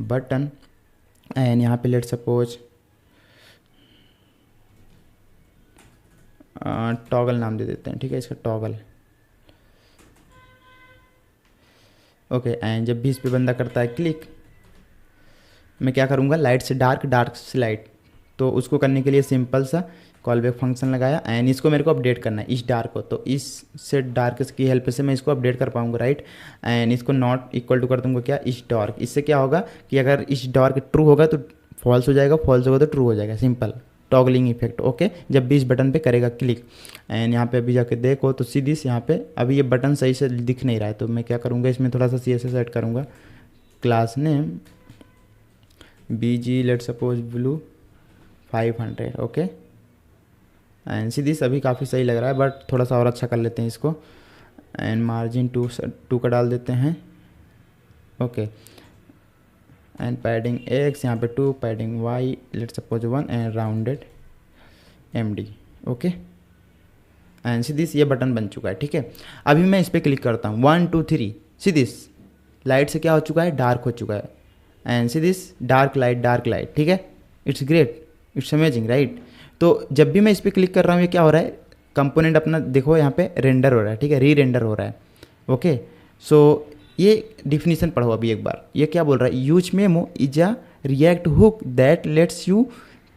बटन। एंड यहाँ पे लेट सपोज टॉगल नाम दे देते हैं, ठीक है, इसका टॉगल, ओके। एंड जब भी इस पे बंदा करता है क्लिक, मैं क्या करूँगा, लाइट से डार्क, डार्क से लाइट, तो उसको करने के लिए सिंपल सा कॉल बैक फंक्शन लगाया। एंड इसको मेरे को अपडेट करना है, इस डार्क को, तो इस से डार्क की हेल्प से मैं इसको अपडेट कर पाऊँगा, राइट। एंड इसको नॉट इक्वल टू कर दूँगा क्या, इस डार्क। इससे क्या होगा कि अगर इस डार्क ट्रू होगा तो फॉल्स हो जाएगा, फॉल्स होगा तो ट्रू हो जाएगा, सिंपल टॉगलिंग इफेक्ट, ओके। जब भी इस बटन पे करेगा क्लिक, एंड यहाँ पे अभी जाके देखो तो सीधी यहाँ पे अभी ये बटन सही से दिख नहीं रहा है, तो मैं क्या करूँगा, इसमें थोड़ा सा CSS ऐड करूँगा, class name BG let suppose blue 500, okay. And सीधी अभी काफ़ी सही लग रहा है, बट थोड़ा सा और अच्छा कर लेते हैं इसको। एंड मार्जिन 2 का डाल देते हैं, ओके। एंड पैडिंग X यहाँ पे 2, padding Y let suppose 1 and rounded MD, okay. And सीधी ये बटन बन चुका है, ठीक है। अभी मैं इस पर क्लिक करता हूँ, 1 2 3, सीधी लाइट से क्या हो चुका है, डार्क हो चुका है। एंड सीधी डार्क लाइट, ठीक है, it's great, it's amazing, right. तो जब भी मैं इस पर क्लिक कर रहा हूँ, ये क्या हो रहा है, कंपोनेंट अपना देखो यहाँ पे रेंडर हो रहा है, ठीक है, री-रेंडर हो रहा है, ओके। सो ये डिफिनीशन पढ़ो अभी एक बार, ये क्या बोल रहा है, use memo is a React hook that lets you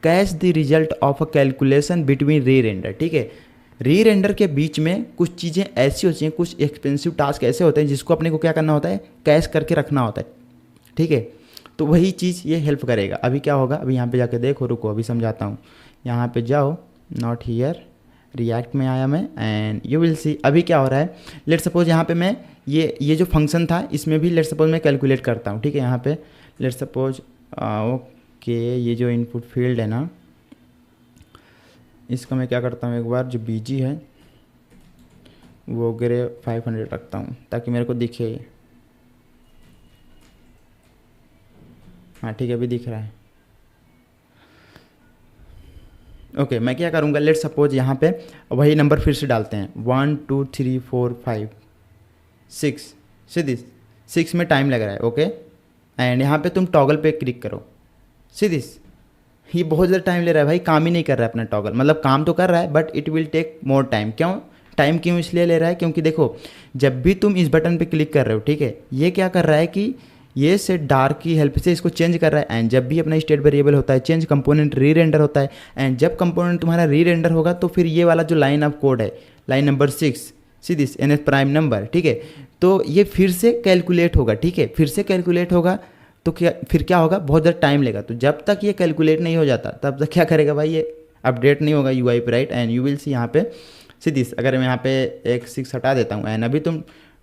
catch the result of a calculation between rerender, ठीक है। री-रेंडर के बीच में कुछ चीज़ें ऐसी होती हैं, कुछ एक्सपेंसिव टास्क ऐसे होते हैं जिसको अपने को क्या करना होता है, कैश करके रखना होता है, ठीक है। तो वही चीज़ ये हेल्प करेगा। अभी क्या होगा, अभी यहाँ पे जाके देखो, रुको अभी समझाता हूँ, यहाँ पे जाओ, नॉट हियर, रिएक्ट में आया मैं, एंड यू विल सी अभी क्या हो रहा है। लेट सपोज यहाँ पे मैं ये जो फंक्शन था इसमें भी लेट सपोज मैं कैलकुलेट करता हूँ, ठीक है। यहाँ पे लेट सपोज ओके, ये जो इनपुट फील्ड है ना, इसका मैं क्या करता हूँ, एक बार जो BG है वो ग्रे 500 रखता हूँ ताकि मेरे को दिखे। हाँ ठीक है, अभी दिख रहा है, ओके। मैं क्या करूँगा, लेट सपोज यहाँ पे वही नंबर फिर से डालते हैं, 1 2 3 4 5 6, सीधी 6 में टाइम लग रहा है, ओके। एंड यहाँ पे तुम टॉगल पे क्लिक करो, सीधी ये बहुत ज़्यादा टाइम ले रहा है भाई, काम ही नहीं कर रहा है अपना टॉगल, मतलब काम तो कर रहा है but it will take more time. क्यों इसलिए ले रहा है, क्योंकि देखो जब भी तुम इस बटन पे क्लिक कर रहे हो, ठीक है, ये क्या कर रहा है कि ये से डार्क की हेल्प से इसको चेंज कर रहा है। एंड जब भी अपना स्टेट वेरिएबल होता है चेंज, कंपोनेंट री-रेंडर होता है। एंड जब कंपोनेंट तुम्हारा री-रेंडर होगा तो फिर ये वाला जो लाइन ऑफ कोड है, लाइन नंबर 6, सीधी NS प्राइम नंबर, ठीक है, तो ये फिर से कैलकुलेट होगा, ठीक है, फिर से कैलकुलेट होगा। तो फिर क्या होगा, बहुत ज़्यादा टाइम लेगा। तो जब तक ये कैलकुलेट नहीं हो जाता तब तक क्या करेगा भाई, ये अपडेट नहीं होगा UI पे, right. And you will see यहाँ पे सीधी, अगर मैं यहाँ पे एक 6 हटा देता हूँ एंड अभी तुम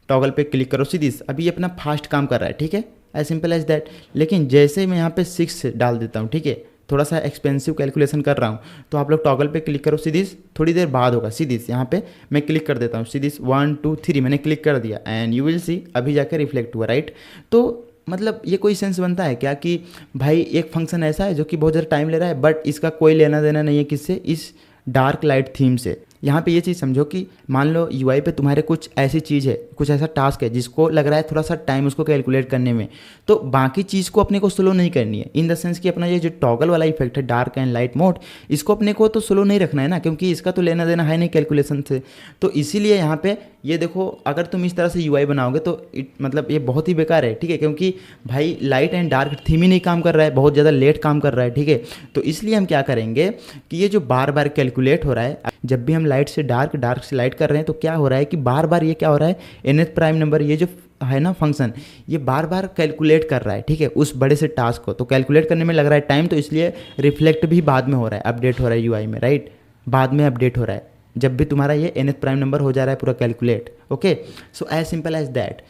टॉगल पे क्लिक करो, सीधी अभी ये अपना फास्ट काम कर रहा है, ठीक है, एज सिंपल एज दैट। लेकिन जैसे ही मैं यहाँ पे 6 डाल देता हूँ, ठीक है, थोड़ा सा एक्सपेंसिव कैलकुलेशन कर रहा हूँ, तो आप लोग टॉगल पे क्लिक करो, सीधी थोड़ी देर बाद होगा, सीधी यहाँ पे मैं क्लिक कर देता हूँ, सीधी 1 2 3 मैंने क्लिक कर दिया एंड यू विल सी अभी जाकर रिफ्लेक्ट हुआ, राइट। तो मतलब ये कोई सेंस बनता है क्या कि भाई एक फंक्शन ऐसा है जो कि बहुत ज़्यादा टाइम ले रहा है बट इसका कोई लेना देना नहीं है किससे, इस डार्क लाइट थीम से। यहाँ पे ये चीज़ समझो कि मान लो UI पे तुम्हारे कुछ ऐसी चीज़ है, कुछ ऐसा टास्क है जिसको लग रहा है थोड़ा सा टाइम उसको कैलकुलेट करने में, तो बाकी चीज़ को अपने को स्लो नहीं करनी है, इन द सेंस कि अपना ये जो टॉगल वाला इफेक्ट है डार्क एंड लाइट मोड, इसको अपने को तो स्लो नहीं रखना है ना, क्योंकि इसका तो लेना देना है नहीं कैलकुलेशन से। तो इसीलिए यहाँ पे ये देखो, अगर तुम इस तरह से UI बनाओगे तो मतलब ये बहुत ही बेकार है, ठीक है, क्योंकि भाई लाइट एंड डार्क थीम ही नहीं काम कर रहा है, बहुत ज़्यादा लेट काम कर रहा है, ठीक है। तो इसलिए हम क्या करेंगे कि ये जो बार बार कैलकुलेट हो रहा है, जब भी हम लाइट से डार्क, डार्क से लाइट कर रहे हैं, तो क्या हो रहा है कि बार बार ये क्या हो रहा है, NS प्राइम नंबर ये जो है ना फंक्शन, ये बार बार कैलकुलेट कर रहा है, ठीक है, उस बड़े से टास्क को। तो कैलकुलेट करने में लग रहा है टाइम, तो इसलिए रिफ्लेक्ट भी बाद में हो रहा है, अपडेट हो रहा है UI में, राइट, बाद में अपडेट हो रहा है। जब भी तुम्हारा ये nth प्राइम नंबर हो जा रहा है पूरा calculate. Okay, so as simple as that.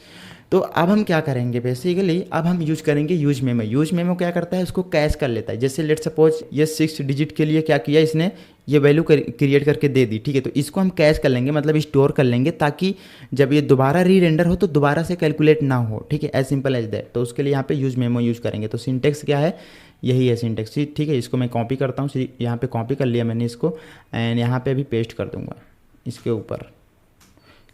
तो अब हम क्या करेंगे, बेसिकली अब हम यूज करेंगे यूज मेमो। यूज मेमो क्या करता है, उसको कैश कर लेता है। जैसे लेट सपोज ये 6 डिजिट के लिए क्या किया इसने, ये वैल्यू क्रिएट करके दे दी, ठीक है। तो इसको हम कैश कर लेंगे, मतलब स्टोर कर लेंगे, ताकि जब ये दोबारा री रेंडर हो तो दोबारा से कैलकुलेट ना हो, ठीक है। As simple as that. तो उसके लिए यहाँ पे यूज मेमो यूज करेंगे। तो सिंटेक्स क्या है, यही है सिंटेक्स, ठीक है। इसको मैं कॉपी करता हूँ, यहाँ पे कॉपी कर लिया मैंने इसको, एंड यहाँ पे अभी पेस्ट कर दूंगा इसके ऊपर,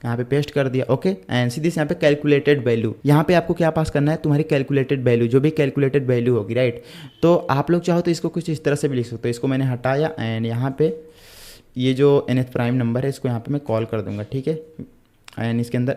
यहाँ पे पेस्ट कर दिया। ओके, एंड सीधी से यहाँ पे कैलकुलेटेड वैल्यू, यहाँ पे आपको क्या पास करना है, तुम्हारी कैलकुलेटेड वैल्यू, जो भी कैलकुलेटेड वैल्यू होगी, राइट। तो आप लोग चाहो तो इसको कुछ इस तरह से भी लिख सकते हो। इसको मैंने हटाया एंड यहाँ पे ये जो nth प्राइम नंबर है इसको यहाँ पे मैं कॉल कर दूंगा, ठीक है। एंड इसके अंदर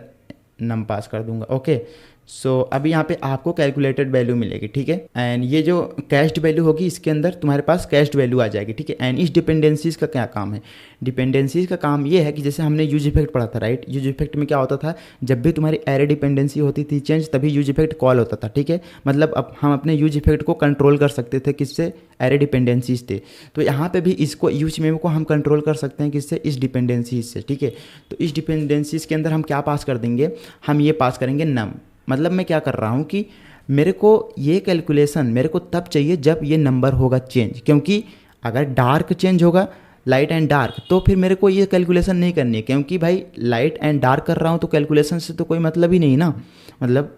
नम पास कर दूंगा। ओके, सो अभी यहाँ पे आपको कैलकुलेटेड वैल्यू मिलेगी, ठीक है। एंड ये जो कैश्ड वैल्यू होगी इसके अंदर तुम्हारे पास कैश्ड वैल्यू आ जाएगी, ठीक है। एंड इस डिपेंडेंसीज का क्या काम है, डिपेंडेंसीज का काम ये है कि जैसे हमने यूज इफेक्ट पढ़ा था, राइट। यूज इफेक्ट में क्या होता था, जब भी तुम्हारी एरे डिपेंडेंसी होती थी चेंज, तभी यूज इफेक्ट कॉल होता था, ठीक है। मतलब अब हम अपने यूज इफेक्ट को कंट्रोल कर सकते थे किससे, एरे डिपेंडेंसीज थे। तो यहाँ पे भी इसको यूज मेमो को हम कंट्रोल कर सकते हैं किससे, इस डिपेंडेंसीज से, ठीक है। तो इस डिपेंडेंसीज के अंदर हम क्या पास कर देंगे, हम ये पास करेंगे नम। मतलब मैं क्या कर रहा हूँ कि मेरे को ये कैलकुलेशन मेरे को तब चाहिए जब ये नंबर होगा चेंज, क्योंकि अगर डार्क चेंज होगा लाइट एंड डार्क तो फिर मेरे को ये कैलकुलेशन नहीं करनी है, क्योंकि भाई लाइट एंड डार्क कर रहा हूँ तो कैलकुलेशन से तो कोई मतलब ही नहीं ना, मतलब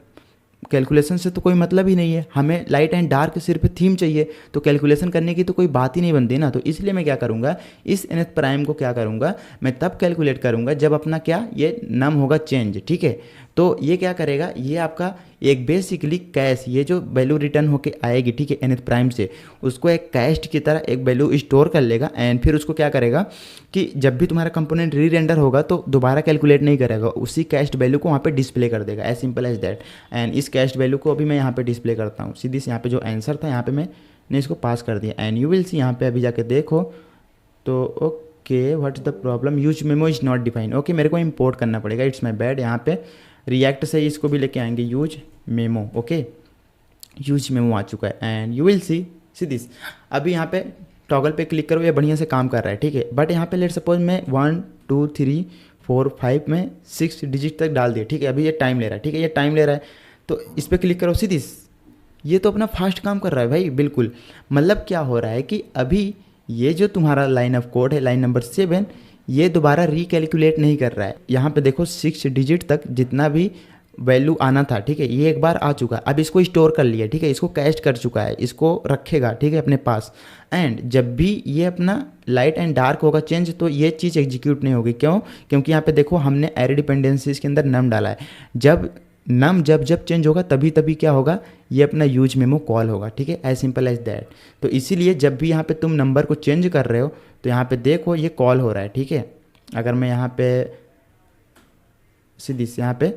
कैलकुलेशन से तो कोई मतलब ही नहीं है। हमें लाइट एंड डार्क सिर्फ थीम चाहिए, तो कैलकुलेशन करने की तो कोई बात ही नहीं बनती ना। तो इसलिए मैं क्या करूँगा, इस nth प्राइम को क्या करूँगा, मैं तब कैलकुलेट करूँगा जब अपना क्या ये नम होगा चेंज, ठीक है। तो ये क्या करेगा, ये आपका एक बेसिकली कैश, ये जो वैल्यू रिटर्न होके आएगी, ठीक है, nth प्राइम से, उसको एक कैश की तरह एक वैल्यू स्टोर कर लेगा। एंड फिर उसको क्या करेगा कि जब भी तुम्हारा कंपोनेंट री रेंडर होगा तो दोबारा कैलकुलेट नहीं करेगा, उसी कैश्ड वैल्यू को वहाँ पे डिस्प्ले कर देगा, as simple as that. And इस कैश्ड वैल्यू को अभी मैं यहाँ पे डिस्प्ले करता हूँ, सीधी से यहाँ पे जो आंसर था यहाँ पे मैंने इसको पास कर दिया। एंड यू विल सी, यहाँ पे अभी जाके देखो तो okay, what is the problem, use memo is not define. Okay, मेरे को इंपोर्ट करना पड़ेगा, इट्स माई बैड। यहाँ पे रिएक्ट से इसको भी लेके आएंगे use memo. Okay, use memo आ चुका है and you will see this. अभी यहाँ पे टॉगल पे क्लिक करो, ये बढ़िया से काम कर रहा है, ठीक है। बट यहाँ पे लेट सपोज मैं 1 2 3 4 5 में 6 डिजिट तक डाल दिया, ठीक है। अभी ये टाइम ले रहा है, ठीक है, ये टाइम ले रहा है। तो इस पर क्लिक करो, सी दिस, ये तो अपना फास्ट काम कर रहा है भाई, बिल्कुल। मतलब क्या हो रहा है कि अभी ये जो तुम्हारा लाइन ऑफ कोड है, लाइन नंबर 7, ये दोबारा रिकैलकुलेट नहीं कर रहा है। यहाँ पे देखो 6 डिजिट तक जितना भी वैल्यू आना था, ठीक है, ये एक बार आ चुका है। अब इसको स्टोर कर लिया, ठीक है, इसको कैश कर चुका है, इसको रखेगा, ठीक है, अपने पास। एंड जब भी ये अपना लाइट एंड डार्क होगा चेंज, तो ये चीज़ एग्जीक्यूट नहीं होगी। क्यों, क्योंकि यहाँ पे देखो हमने एरे डिपेंडेंसीज के अंदर नम डाला है। जब नम जब चेंज होगा तभी क्या होगा, ये अपना यूज मेमो कॉल होगा, ठीक है, एज सिंपल एज दैट। तो इसीलिए जब भी यहाँ पे तुम नंबर को चेंज कर रहे हो तो यहाँ पे देखो ये कॉल हो रहा है, ठीक है। अगर मैं यहाँ पे सीधी से यहाँ पे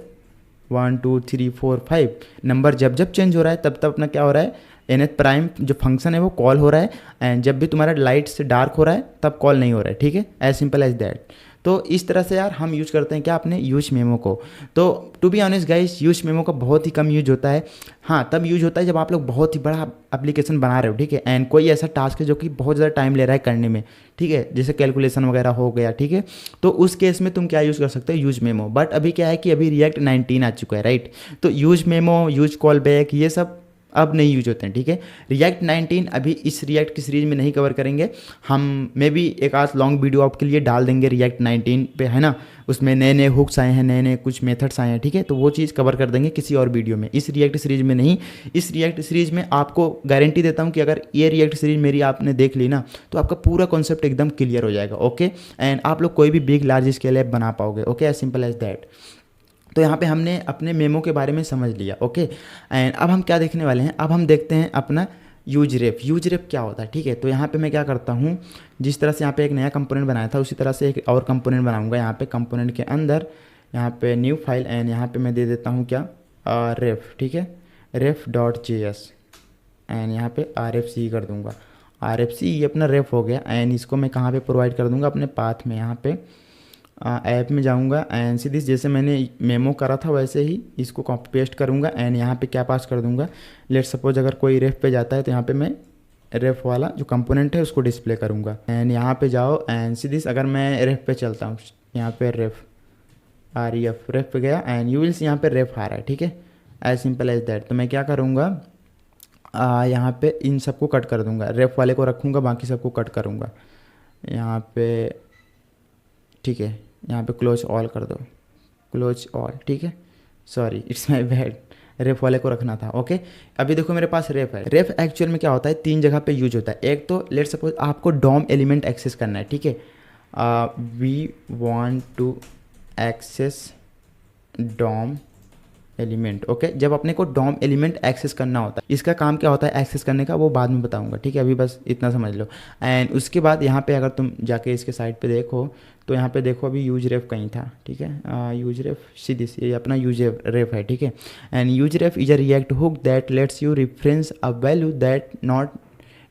1 2 3 4 5 नंबर जब चेंज हो रहा है तब अपना क्या हो रहा है, nth प्राइम जो फंक्शन है वो कॉल हो रहा है। एंड जब भी तुम्हारा लाइट से डार्क हो रहा है तब कॉल नहीं हो रहा है, ठीक है, एज सिंपल एज दैट। तो इस तरह से यार हम यूज़ करते हैं क्या, अपने यूज मेमो को। तो to be honest guys, use memo का बहुत ही कम यूज होता है। हाँ, तब यूज होता है जब आप लोग बहुत ही बड़ा एप्लीकेशन बना रहे हो, ठीक है, एंड कोई ऐसा टास्क है जो कि बहुत ज़्यादा टाइम ले रहा है करने में, ठीक है, जैसे कैलकुलेशन वगैरह हो गया, ठीक है। तो उस केस में तुम क्या यूज़ कर सकते हो, यूज मेमो। बट अभी क्या है कि अभी रिएक्ट 19 आ चुका है, राइट। तो use memo, use call back, ये सब अब नहीं यूज होते हैं, ठीक है। रिएक्ट 19 अभी इस रिएक्ट की सीरीज में नहीं कवर करेंगे हम, मे बी एक आध लॉन्ग वीडियो आपके लिए डाल देंगे रिएक्ट 19 पे, है ना। उसमें नए नए हुक्स आए हैं, नए नए कुछ मेथड्स आए हैं, ठीक है। तो वो चीज़ कवर कर देंगे किसी और वीडियो में, इस रिएक्ट सीरीज में नहीं। इस रिएक्ट सीरीज में आपको गारंटी देता हूँ कि अगर ये रिएक्ट सीरीज मेरी आपने देख ली ना तो आपका पूरा कॉन्सेप्ट एकदम क्लियर हो जाएगा, ओके। एंड आप लोग कोई भी बिग लार्ज स्केल ऐप बना पाओगे, okay, as simple as that. तो यहाँ पे हमने अपने मेमो के बारे में समझ लिया, ओके। एंड अब हम क्या देखने वाले हैं, अब हम देखते हैं अपना यूज रेफ। यूज रेफ क्या होता है, ठीक है। तो यहाँ पे मैं क्या करता हूँ, जिस तरह से यहाँ पे एक नया कंपोनेंट बनाया था उसी तरह से एक और कंपोनेंट बनाऊंगा। यहाँ पे कंपोनेंट के अंदर यहाँ पे न्यू फाइल, एंड यहाँ पे मैं दे देता हूँ क्या, रेफ, ठीक है, ref.js। एंड यहाँ पे RFC कर दूँगा, RFC ये अपना रेफ हो गया। एंड इसको मैं कहाँ पे प्रोवाइड कर दूँगा, अपने पाथ में, यहाँ पे ऐप में जाऊंगा एंड सीधी जैसे मैंने मेमो करा था वैसे ही इसको कॉपी पेस्ट करूंगा। एंड यहाँ पे क्या पास कर दूंगा, लेट सपोज अगर कोई रेफ पे जाता है तो यहाँ पे मैं रेफ वाला जो कंपोनेंट है उसको डिस्प्ले करूँगा। एंड यहाँ पे जाओ एंड सीधीस अगर मैं रेफ पे चलता हूँ, यहाँ पे रेफ रेफ पे गया एंड यू विल सी यहाँ पे रेफ आ रहा है, ठीक है, एज सिंपल एज दैट। तो मैं क्या करूँगा, यहाँ पे इन सबको कट कर दूँगा, रेफ वाले को रखूँगा, बाकी सबको कट करूँगा यहाँ पे, ठीक है। यहाँ पे क्लोज ऑल कर दो, क्लोज ऑल, ठीक है, सॉरी इट्स माय बैड, रेफ वाले को रखना था, ओके। अभी देखो मेरे पास रेफ है। रेफ एक्चुअल में क्या होता है, 3 जगह पे यूज होता है। एक तो लेट सपोज आपको डॉम एलिमेंट एक्सेस करना है, ठीक है, we want to access DOM element, okay. जब अपने को डॉम एलिमेंट एक्सेस करना होता है, इसका काम क्या होता है एक्सेस करने का, वो बाद में बताऊंगा, ठीक है, अभी बस इतना समझ लो। एंड उसके बाद यहाँ पे अगर तुम जाके इसके साइड पे देखो तो यहाँ पे देखो अभी यूज रेफ कहीं था, ठीक है, यूज रेफ सीधी ये अपना यूज रेफ है, ठीक है। And use ref is a React hook that lets you reference a value that not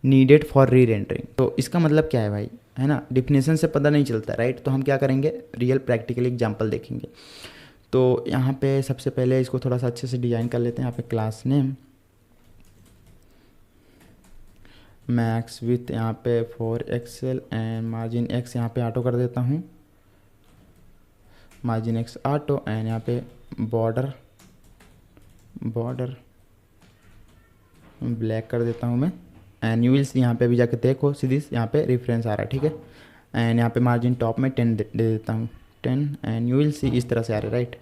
needed for री रेंडरिंग। तो इसका मतलब क्या है भाई, है ना, डिफिनेशन से पता नहीं चलता, राइट। तो हम क्या करेंगे, रियल प्रैक्टिकल एग्जाम्पल देखेंगे। तो यहाँ पे सबसे पहले इसको थोड़ा सा अच्छे से डिज़ाइन कर लेते हैं। यहाँ पे क्लास नेम मैक्स विथ यहाँ पे 4 एक्सेल एंड मार्जिन एक्स यहाँ पे ऑटो कर देता हूँ, मार्जिन एक्स ऑटो। एंड यहाँ पे बॉर्डर ब्लैक कर देता हूँ मैं। एंड यू विल सी यहाँ पे भी जाके देखो सीधी यहाँ पे रेफरेंस आ रहा है, ठीक है। एंड यहाँ पे मार्जिन टॉप में 10 दे देता हूँ, 10। एंड यू विल सी इस तरह से आ रहा है, राइट।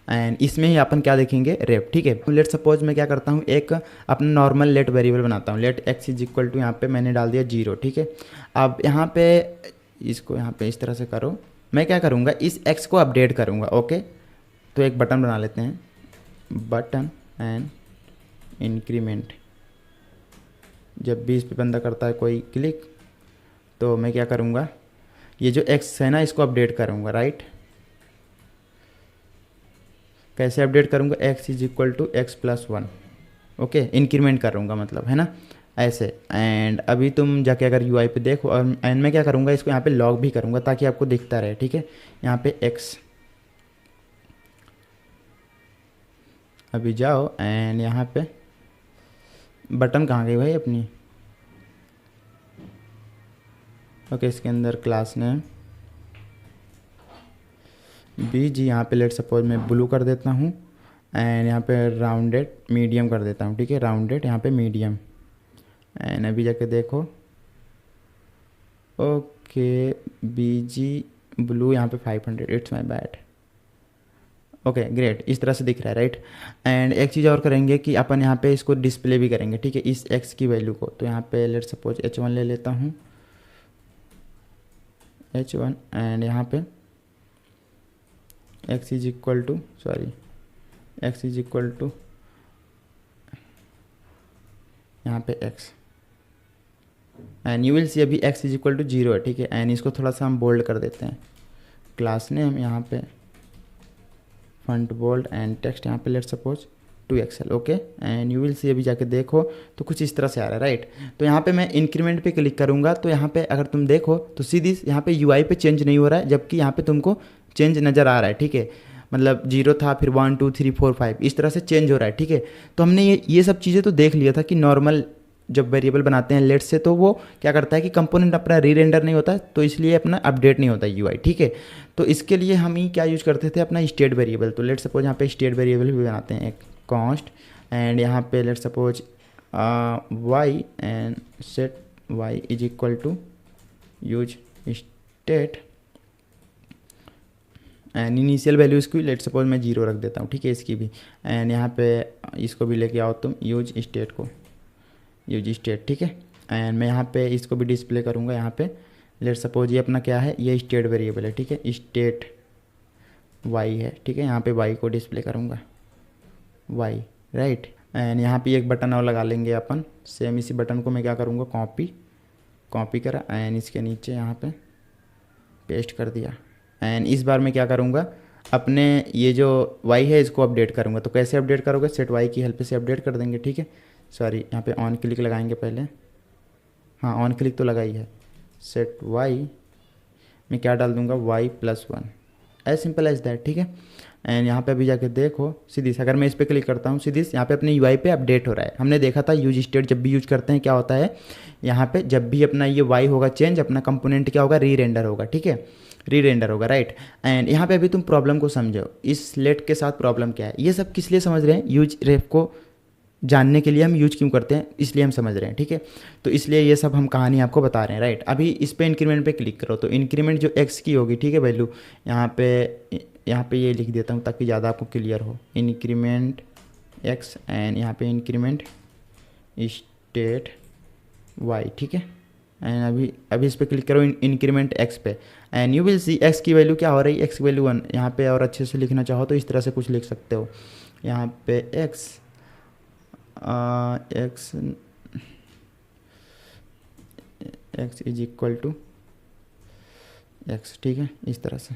एंड इसमें ही अपन क्या देखेंगे, रेफ, ठीक है। लेट सपोज मैं क्या करता हूँ, एक अपना नॉर्मल लेट वेरिएबल बनाता हूँ, let x is equal to यहाँ पे मैंने डाल दिया 0, ठीक है। अब यहाँ पे इसको यहाँ पे इस तरह से करो, मैं क्या करूँगा, इस एक्स को अपडेट करूँगा, ओके। तो एक बटन बना लेते हैं, बटन एंड इंक्रीमेंट। जब भी इस पे बंदा करता है कोई क्लिक, तो मैं क्या करूँगा, ये जो एक्स है ना इसको अपडेट करूँगा, राइट। कैसे अपडेट करूँगा, x is equal to x plus 1, okay, increment करूँगा मतलब, है ना, ऐसे। एंड अभी तुम जाके अगर यूआई पे देखो, और एंड मैं क्या करूँगा, इसको यहाँ पे लॉग भी करूँगा ताकि आपको दिखता रहे, ठीक है। यहाँ पे एक्स, अभी जाओ एंड यहाँ पे बटन कहाँ गई भाई अपनी, ओके। इसके अंदर क्लास नेम बी जी, यहाँ पे लेट सपोज मैं ब्लू कर देता हूँ। एंड यहाँ पे राउंडेड मीडियम कर देता हूँ, ठीक है, राउंडेड यहाँ पे मीडियम। एंड अभी जाके देखो, ओके, बी जी ब्लू यहाँ पे 500, it's my bad, okay great, इस तरह से दिख रहा है, राइट। एंड एक चीज़ और करेंगे कि अपन यहाँ पे इसको डिस्प्ले भी करेंगे, ठीक है, इस एक्स की वैल्यू को। तो यहाँ पे लेट सपोज h1 ले लेता हूँ, h1। एंड यहाँ पे x is equal to, sorry, x is equal to यहाँ पे x। And you will see अभी x इज इक्वल टू 0 है, ठीक है। एंड इसको थोड़ा सा हम बोल्ड कर देते हैं, क्लास नेम यहाँ पे फंट बोल्ड एंड टेक्स्ट यहाँ पे let suppose 2XL, okay. And you will see अभी जाके देखो तो कुछ इस तरह से आ रहा है, राइट। तो यहाँ पे मैं इंक्रीमेंट पे क्लिक करूँगा, तो यहाँ पे अगर तुम देखो तो सीधी यहाँ पे यूआई पे चेंज नहीं हो रहा है, जबकि यहाँ पे तुमको चेंज नज़र आ रहा है, ठीक है। मतलब 0 था, फिर 1 2 3 4 5 इस तरह से चेंज हो रहा है, ठीक है। तो हमने ये सब चीज़ें तो देख लिया था कि नॉर्मल जब वेरिएबल बनाते हैं लेट से, तो वो क्या करता है कि कंपोनेंट अपना री रेंडर नहीं होता, तो इसलिए अपना अपडेट नहीं होता यूआई, ठीक है। तो इसके लिए हम ही क्या यूज करते थे, अपना स्टेट वेरिएबल। तो लेट सपोज यहाँ पे स्टेट वेरिएबल भी बनाते हैं, एक कॉन्स्ट। एंड यहाँ पे let suppose y and set y is equal to use state and initial value इसकी लेट सपोज मैं 0 रख देता हूँ, ठीक है, इसकी भी। एंड यहाँ पे इसको भी लेके आओ तुम, यूज स्टेट को, यूज स्टेट, ठीक है। एंड मैं यहाँ पे इसको भी डिस्प्ले करूँगा, यहाँ पे लेट सपोज ये अपना क्या है, ये स्टेट वेरिएबल है, ठीक है, स्टेट वाई है, ठीक है। यहाँ पे वाई को डिस्प्ले करूँगा, वाई, राइट। एंड यहाँ पे एक बटन और लगा लेंगे अपन, सेम इसी बटन को मैं क्या करूँगा, कॉपी करा एंड इसके नीचे यहाँ पे पेस्ट कर दिया। एंड इस बार मैं क्या करूँगा, अपने ये जो वाई है इसको अपडेट करूँगा। तो कैसे अपडेट करोगे, सेट वाई की हेल्प से अपडेट कर देंगे, ठीक है। सॉरी, यहाँ पे ऑन क्लिक लगाएंगे पहले, हाँ ऑन क्लिक तो लगाई है। सेट वाई मैं क्या डाल दूँगा, y plus 1, as simple as that, ठीक है। एंड यहाँ पे अभी जाके देखो सीधी अगर मैं इस पर क्लिक करता हूँ सीधी यहाँ पे अपने यूआई पे अपडेट हो रहा है। हमने देखा था यूज स्टेट जब भी यूज करते हैं क्या होता है, यहाँ पे जब भी अपना ये वाई होगा चेंज, अपना कंपोनेंट क्या होगा, री रेंडर होगा, ठीक है, री रेंडर होगा, राइट। एंड यहाँ पे अभी तुम प्रॉब्लम को समझो, इस लेट के साथ प्रॉब्लम क्या है, ये सब किस लिए समझ रहे हैं, यूज रेफ को जानने के लिए हम यूज क्यों करते हैं, इसलिए हम समझ रहे हैं, ठीक है। तो इसलिए ये सब हम कहानी आपको बता रहे हैं, राइट। अभी इस पे इंक्रीमेंट पे क्लिक करो तो इंक्रीमेंट जो एक्स की होगी, ठीक है, वैल्यू यहाँ पे ये लिख देता हूँ ताकि ज़्यादा आपको क्लियर हो, इंक्रीमेंट एक्स एंड यहाँ पे इंक्रीमेंट स्टेट वाई, ठीक है। एंड अभी इस पर क्लिक करो इंक्रीमेंट एक्स पे and you will C x की वैल्यू क्या हो रही है, एक्स की वैल्यू 1। यहाँ पे और अच्छे से लिखना चाहो तो इस तरह से कुछ लिख सकते हो, यहाँ पे x x is equal to x, ठीक है, इस तरह से।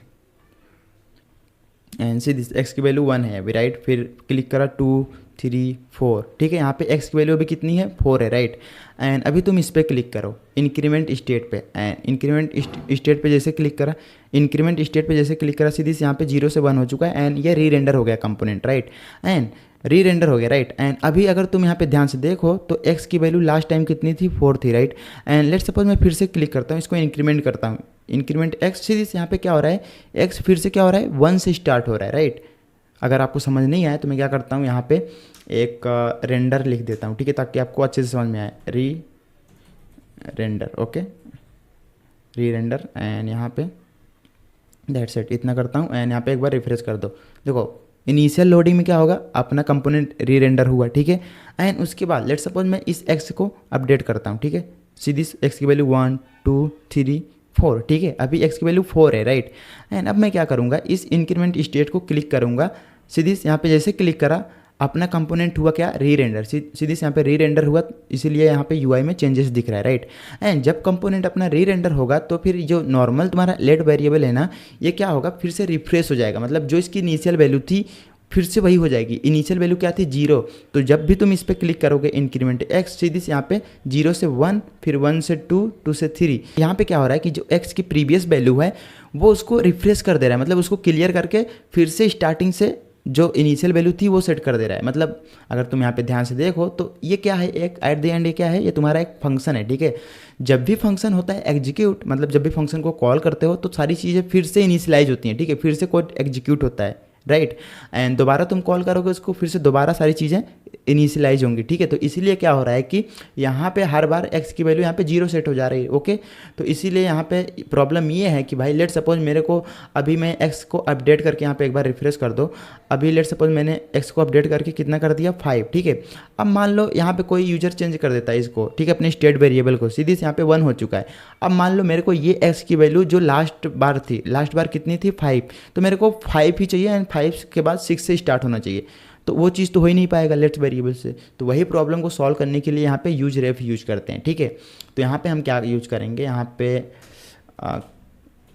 एंड सी दिस एक्स की वैल्यू 1 है अभी, राइट। फिर क्लिक करा 2 3 4, ठीक है, यहाँ पे एक्स की वैल्यू अभी कितनी है, 4 है, राइट। एंड अभी तुम इस पर क्लिक करो इंक्रीमेंट स्टेट पे एंड इंक्रीमेंट स्टेट पे जैसे क्लिक करा, इंक्रीमेंट स्टेट पे जैसे क्लिक करा सीधी यहाँ पे 0 से 1 हो चुका है एंड ये री रेंडर हो गया component, right. And re render हो गया, राइट। एंड अभी अगर तुम यहाँ पे ध्यान से देखो तो एक्स की वैल्यू लास्ट टाइम कितनी थी, 4 थी, राइट। एंड लेट्स सपोज मैं फिर से क्लिक करता हूँ, इसको इंक्रीमेंट करता हूँ, इंक्रीमेंट एक्स सीरीज यहाँ पे क्या हो रहा है, एक्स फिर से क्या हो रहा है, 1 से स्टार्ट हो रहा है, राइट। अगर आपको समझ नहीं आया तो मैं क्या करता हूँ, यहाँ पे एक रेंडर लिख देता हूँ, ठीक है, ताकि आपको अच्छे से समझ में आए, री रेंडर, ओके, री रेंडर। एंड यहाँ पे दैट्स इट, इतना करता हूँ एंड यहाँ पे एक बार रिफ्रेश कर दो। देखो इनिशियल लोडिंग में क्या होगा, अपना कंपोनेंट री रेंडर हुआ, ठीक है। एंड उसके बाद लेट्स सपोज मैं इस एक्स को अपडेट करता हूँ, ठीक है, सीधी एक्स की वैल्यू 1 2 3 4, ठीक है, अभी एक्स की वैल्यू 4 है, राइट। एंड अब मैं क्या करूँगा, इस इंक्रीमेंट स्टेट को क्लिक करूँगा, सीधी यहाँ पे जैसे क्लिक करा अपना कंपोनेंट हुआ क्या, री रेंडर, सीधी यहाँ पे री रेंडर हुआ, इसीलिए यहाँ पे यूआई में चेंजेस दिख रहा है, राइट। एंड जब कंपोनेंट अपना री रेंडर होगा तो फिर जो नॉर्मल तुम्हारा लेट वेरिएबल है ना, ये क्या होगा, फिर से रिफ्रेश हो जाएगा, मतलब जो इसकी इनिशियल वैल्यू थी फिर से वही हो जाएगी। इनिशियल वैल्यू क्या थी, 0। तो जब भी तुम इस पर क्लिक करोगे इंक्रीमेंट एक्स, सीधी से यहाँ पे 0 से 1, फिर 1 से 2, 2 से 3, यहाँ पे क्या हो रहा है कि जो एक्स की प्रीवियस वैल्यू है वो उसको रिफ्रेश कर दे रहा है, मतलब उसको क्लियर करके फिर से स्टार्टिंग से जो इनिशियल वैल्यू थी वो सेट कर दे रहा है। मतलब अगर तुम यहाँ पे ध्यान से देखो तो ये क्या है, एक एट द एंड ये क्या है, ये तुम्हारा एक फंक्शन है, ठीक है। जब भी फंक्शन होता है एग्जीक्यूट, मतलब जब भी फंक्शन को कॉल करते हो तो सारी चीज़ें फिर से इनिशियलाइज होती हैं, ठीक है, फिर से कोड एग्जीक्यूट होता है, राइट। एंड दोबारा तुम कॉल करोगे उसको, फिर से दोबारा सारी चीज़ें इनिशियलाइज होंगी, ठीक है। तो इसीलिए क्या हो रहा है कि यहाँ पे हर बार एक्स की वैल्यू यहाँ पे 0 सेट हो जा रही है, ओके। तो इसीलिए यहाँ पे प्रॉब्लम ये है कि भाई लेट सपोज मेरे को अभी मैं एक्स को अपडेट करके यहाँ पे एक बार रिफ्रेश कर दो, अभी लेट सपोज मैंने एक्स को अपडेट करके कितना कर दिया, 5, ठीक है। अब मान लो यहाँ पे कोई यूजर चेंज कर देता है इसको, ठीक है, अपने स्टेट वेरिएबल को, सीधी से यहाँ पे 1 हो चुका है। अब मान लो मेरे को ये एक्स की वैल्यू जो लास्ट बार कितनी थी, 5, तो मेरे को 5 ही चाहिए एंड 5 के बाद 6 से स्टार्ट होना चाहिए, तो वो चीज़ तो हो ही नहीं पाएगा लेट्स वेरिएबल से। तो वही प्रॉब्लम को सॉल्व करने के लिए यहाँ पे यूज रेफ यूज करते हैं, ठीक है। तो यहाँ पे हम क्या यूज करेंगे, यहाँ पे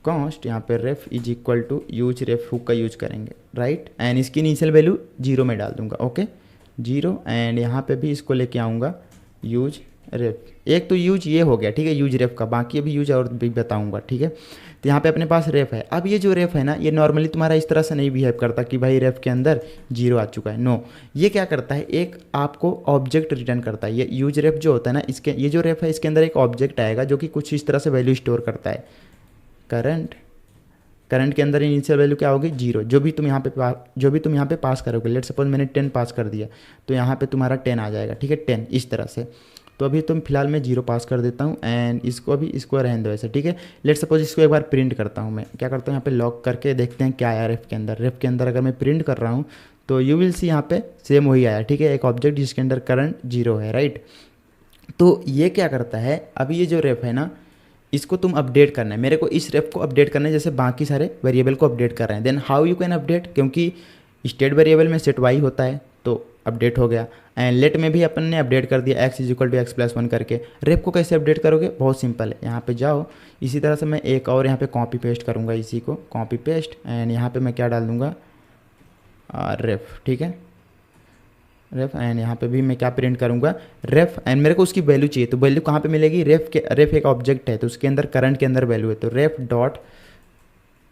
कॉन्स्ट, यहाँ पे ref is equal to use ref hook का यूज करेंगे, राइट। एंड इसकी इनिशियल वैल्यू 0 में डाल दूंगा, ओके, 0। एंड यहाँ पे भी इसको लेके आऊँगा यूज रेफ, एक तो यूज ये हो गया, ठीक है, यूज रेफ का, बाकी अभी यूज और भी बताऊंगा, ठीक है। तो यहाँ पे अपने पास रेफ है। अब ये जो रेफ है ना, ये नॉर्मली तुम्हारा इस तरह से नहीं बिहेव करता कि भाई रेफ के अंदर 0 आ चुका है, नो। ये क्या करता है, एक आपको ऑब्जेक्ट रिटर्न करता है। ये यूज रेफ जो होता है ना, इसके ये जो रेफ है इसके अंदर एक ऑब्जेक्ट आएगा जो कि कुछ इस तरह से वैल्यू स्टोर करता है। करंट के अंदर इनिशियल वैल्यू क्या होगी, 0। जो भी तुम यहाँ पे पास करोगे, लेट सपोज मैंने 10 पास कर दिया तो यहाँ पे तुम्हारा 10 आ जाएगा, ठीक है, 10 इस तरह से। तो अभी तुम फिलहाल मैं 0 पास कर देता हूँ एंड इसको रहने दो ऐसे, ठीक है। लेट सपोज इसको एक बार प्रिंट करता हूँ, मैं क्या करता हूँ, यहाँ पे लॉक करके देखते हैं क्या आया रेफ के अंदर। रेफ के अंदर अगर मैं प्रिंट कर रहा हूँ तो यू विल सी यहाँ पे सेम वही आया, ठीक है, एक ऑब्जेक्ट जिसके अंदर करंट 0 है, राइट। तो ये क्या करता है, अभी ये जो रेफ है ना, इसको तुम अपडेट करना है, मेरे को इस रेफ को अपडेट करना है जैसे बाकी सारे वेरिएबल को अपडेट कर रहे हैं। Then how you can update, क्योंकि स्टेट वेरिएबल में सेट वाई होता है तो अपडेट हो गया। एंड लेट में भी अपन ने अपडेट कर दिया x is equal to x plus 1 करके। रेफ को कैसे अपडेट करोगे, बहुत सिंपल है, यहाँ पे जाओ, इसी तरह से मैं एक और यहाँ पे कॉपी पेस्ट करूँगा, इसी को कॉपी पेस्ट एंड यहाँ पे मैं क्या डाल दूँगा, रेफ, ठीक है, रेफ। एंड यहाँ पे भी मैं क्या प्रिंट करूँगा, रेफ। एंड मेरे को उसकी वैल्यू चाहिए, तो वैल्यू कहाँ पे मिलेगी, रेफ एक ऑब्जेक्ट है तो उसके अंदर करंट के अंदर वैल्यू है, तो रेफ डॉट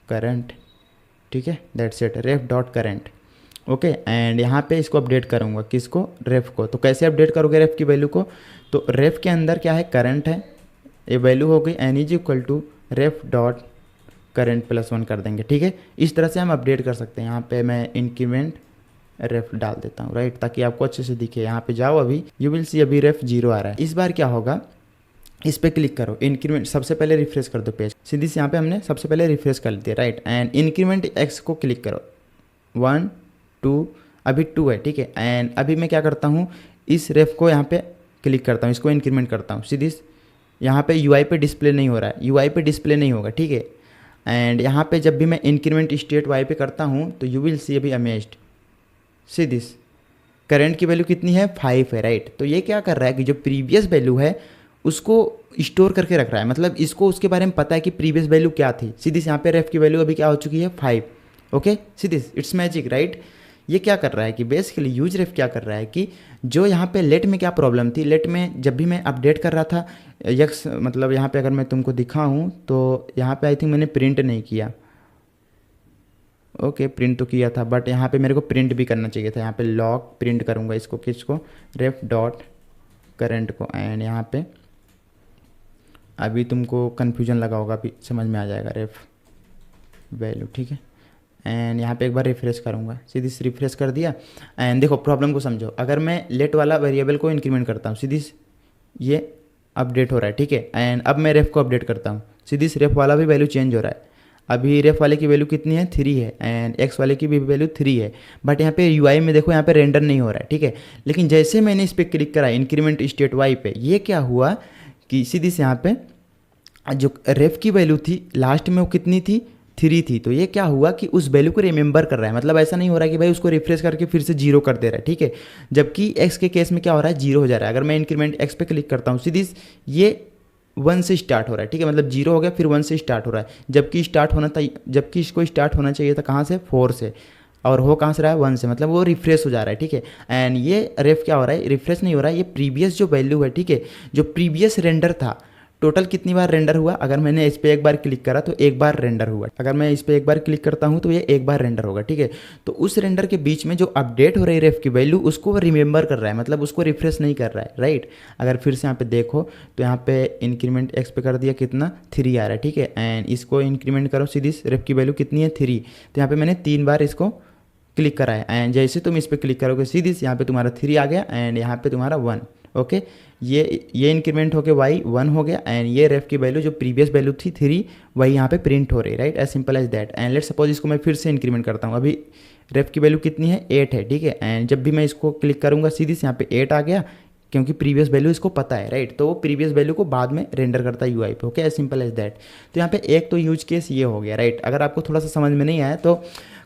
करंट, ठीक है, that's it, ref dot current. Okay, and यहाँ पे इसको अपडेट करूँगा, किसको, रेफ को। तो कैसे अपडेट करोगे रेफ की वैल्यू को, तो रेफ के अंदर क्या है, करंट है, ये वैल्यू हो गई n is equal to ref dot current plus 1 कर देंगे, ठीक है। इस तरह से हम अपडेट कर सकते हैं। यहाँ पे मैं इंक्रीमेंट रेफ डाल देता हूँ, राइट, ताकि आपको अच्छे से दिखे। यहाँ पे जाओ, अभी यू विल सी अभी रेफ 0 आ रहा है। इस बार क्या होगा, इस पर क्लिक करो, इंक्रीमेंट, सबसे पहले रिफ्रेश कर दो पेज, सीधी से यहाँ पे हमने सबसे पहले रिफ्रेश कर दिया, राइट, एंड इंक्रीमेंट एक्स को क्लिक करो, 1 2, अभी 2 है, ठीक है। एंड अभी मैं क्या करता हूँ, इस रेफ को यहाँ पे क्लिक करता हूँ, इसको इंक्रीमेंट करता हूँ, सीधी यहाँ पे यूआई पे डिस्प्ले नहीं हो रहा है, यूआई पे डिस्प्ले नहीं होगा, ठीक है। एंड यहाँ पे जब भी मैं इंक्रीमेंट स्टेट वाई पे करता हूँ तो यू विल सी अभी अमेज्ड, सी दिस, करंट की वैल्यू कितनी है, 5 है, राइट। तो ये क्या कर रहा है कि जो प्रीवियस वैल्यू है उसको स्टोर करके रख रहा है, मतलब इसको उसके बारे में पता है कि प्रीवियस वैल्यू क्या थी। सीधी यहाँ पे रेफ की वैल्यू अभी क्या हो चुकी है, 5। Okay, Sidhi it's magic, right. ये क्या कर रहा है कि बेसिकली यूज रेफ क्या कर रहा है कि जो यहाँ पे लेट में क्या प्रॉब्लम थी, लेट में जब भी मैं अपडेट कर रहा था यक्स, मतलब यहाँ पे अगर मैं तुमको दिखाऊँ तो यहाँ पे आई थिंक मैंने प्रिंट नहीं किया, ओके प्रिंट तो किया था, बट यहाँ पे मेरे को प्रिंट भी करना चाहिए था। यहाँ पे लॉग प्रिंट करूँगा इसको, किसको, रेफ डॉट करंट को। एंड यहाँ पे अभी तुमको कन्फ्यूजन लगा होगा, अभी समझ में आ जाएगा, रेफ वैल्यू, ठीक है। एंड यहाँ पे एक बार रिफ्रेश करूँगा, सीधी रिफ्रेश कर दिया। एंड देखो प्रॉब्लम को समझो, अगर मैं लेट वाला वेरिएबल को इंक्रीमेंट करता हूँ, सीधी ये अपडेट हो रहा है, ठीक है। एंड अब मैं रेफ को अपडेट करता हूँ, सीधी रेफ वाला भी वैल्यू चेंज हो रहा है। अभी रेफ वाले की वैल्यू कितनी है, 3 है, एंड एक्स वाले की भी वैल्यू 3 है, बट यहाँ पे यूआई में देखो यहाँ पे रेंडर नहीं हो रहा है, ठीक है। लेकिन जैसे मैंने इस पर क्लिक करा इंक्रीमेंट स्टेट वाई पे, ये क्या हुआ कि सीधी से यहाँ पे जो रेफ की वैल्यू थी लास्ट में वो कितनी थी, 3 थी। तो ये क्या हुआ कि उस वैल्यू को रिमेंबर कर रहा है, मतलब ऐसा नहीं हो रहा है कि भाई उसको रिफ्रेश करके फिर से 0 कर दे रहा है, ठीक है। जबकि एक्स के केस में क्या हो रहा है, 0 हो जा रहा है। अगर मैं इंक्रीमेंट एक्स पे क्लिक करता हूँ, सीधी ये 1 से स्टार्ट हो रहा है, ठीक है, मतलब 0 हो गया फिर 1 से स्टार्ट हो रहा है, जबकि इसको स्टार्ट होना चाहिए था कहाँ से, 4 से, और हो कहाँ से रहा है, 1 से, मतलब वो रिफ्रेश हो जा रहा है, ठीक है। एंड ये रेफ क्या हो रहा है, रिफ्रेश नहीं हो रहा है, ये प्रीवियस जो वैल्यू है, ठीक है, जो प्रीवियस रेंडर था, टोटल कितनी बार रेंडर हुआ, अगर मैंने इस पर एक बार क्लिक करा तो एक बार रेंडर हुआ, अगर मैं इस पर एक बार क्लिक करता हूँ तो ये एक बार रेंडर होगा, ठीक है। तो उस रेंडर के बीच में जो अपडेट हो रही है रेफ की वैल्यू, उसको वो रिमेंबर कर रहा है, मतलब उसको रिफ्रेश नहीं कर रहा है, राइट। अगर फिर से यहाँ पे देखो तो यहाँ पे इंक्रीमेंट एक्स पे कर दिया, कितना, 3 आ रहा है, ठीक है। एंड इसको इंक्रीमेंट करो, सीधी रेफ की वैल्यू कितनी है, 3। तो यहाँ पे मैंने 3 बार इसको क्लिक करा है, एंड जैसे तुम इस पर क्लिक करोगे सीधी यहाँ पे तुम्हारा 3 आ गया, एंड यहाँ पे तुम्हारा 1। ओके, ये इंक्रीमेंट होके वाई 1 हो गया, एंड ये रेफ की वैल्यू जो प्रीवियस वैल्यू थी 3, वही यहाँ पे प्रिंट हो रही, right, as simple as that. And let suppose इसको मैं फिर से इंक्रीमेंट करता हूँ, अभी रेफ की वैल्यू कितनी है, 8 है, ठीक है। एंड जब भी मैं इसको क्लिक करूँगा सीधी से यहाँ पे 8 आ गया, क्योंकि प्रीवियस वैल्यू इसको पता है, राइट। तो वो प्रीवियस वैल्यू को बाद में रेंडर करता है यूआई पे, okay, as simple as that. तो यहाँ पे एक तो यूज केस ये हो गया, राइट। अगर आपको थोड़ा सा समझ में नहीं आया तो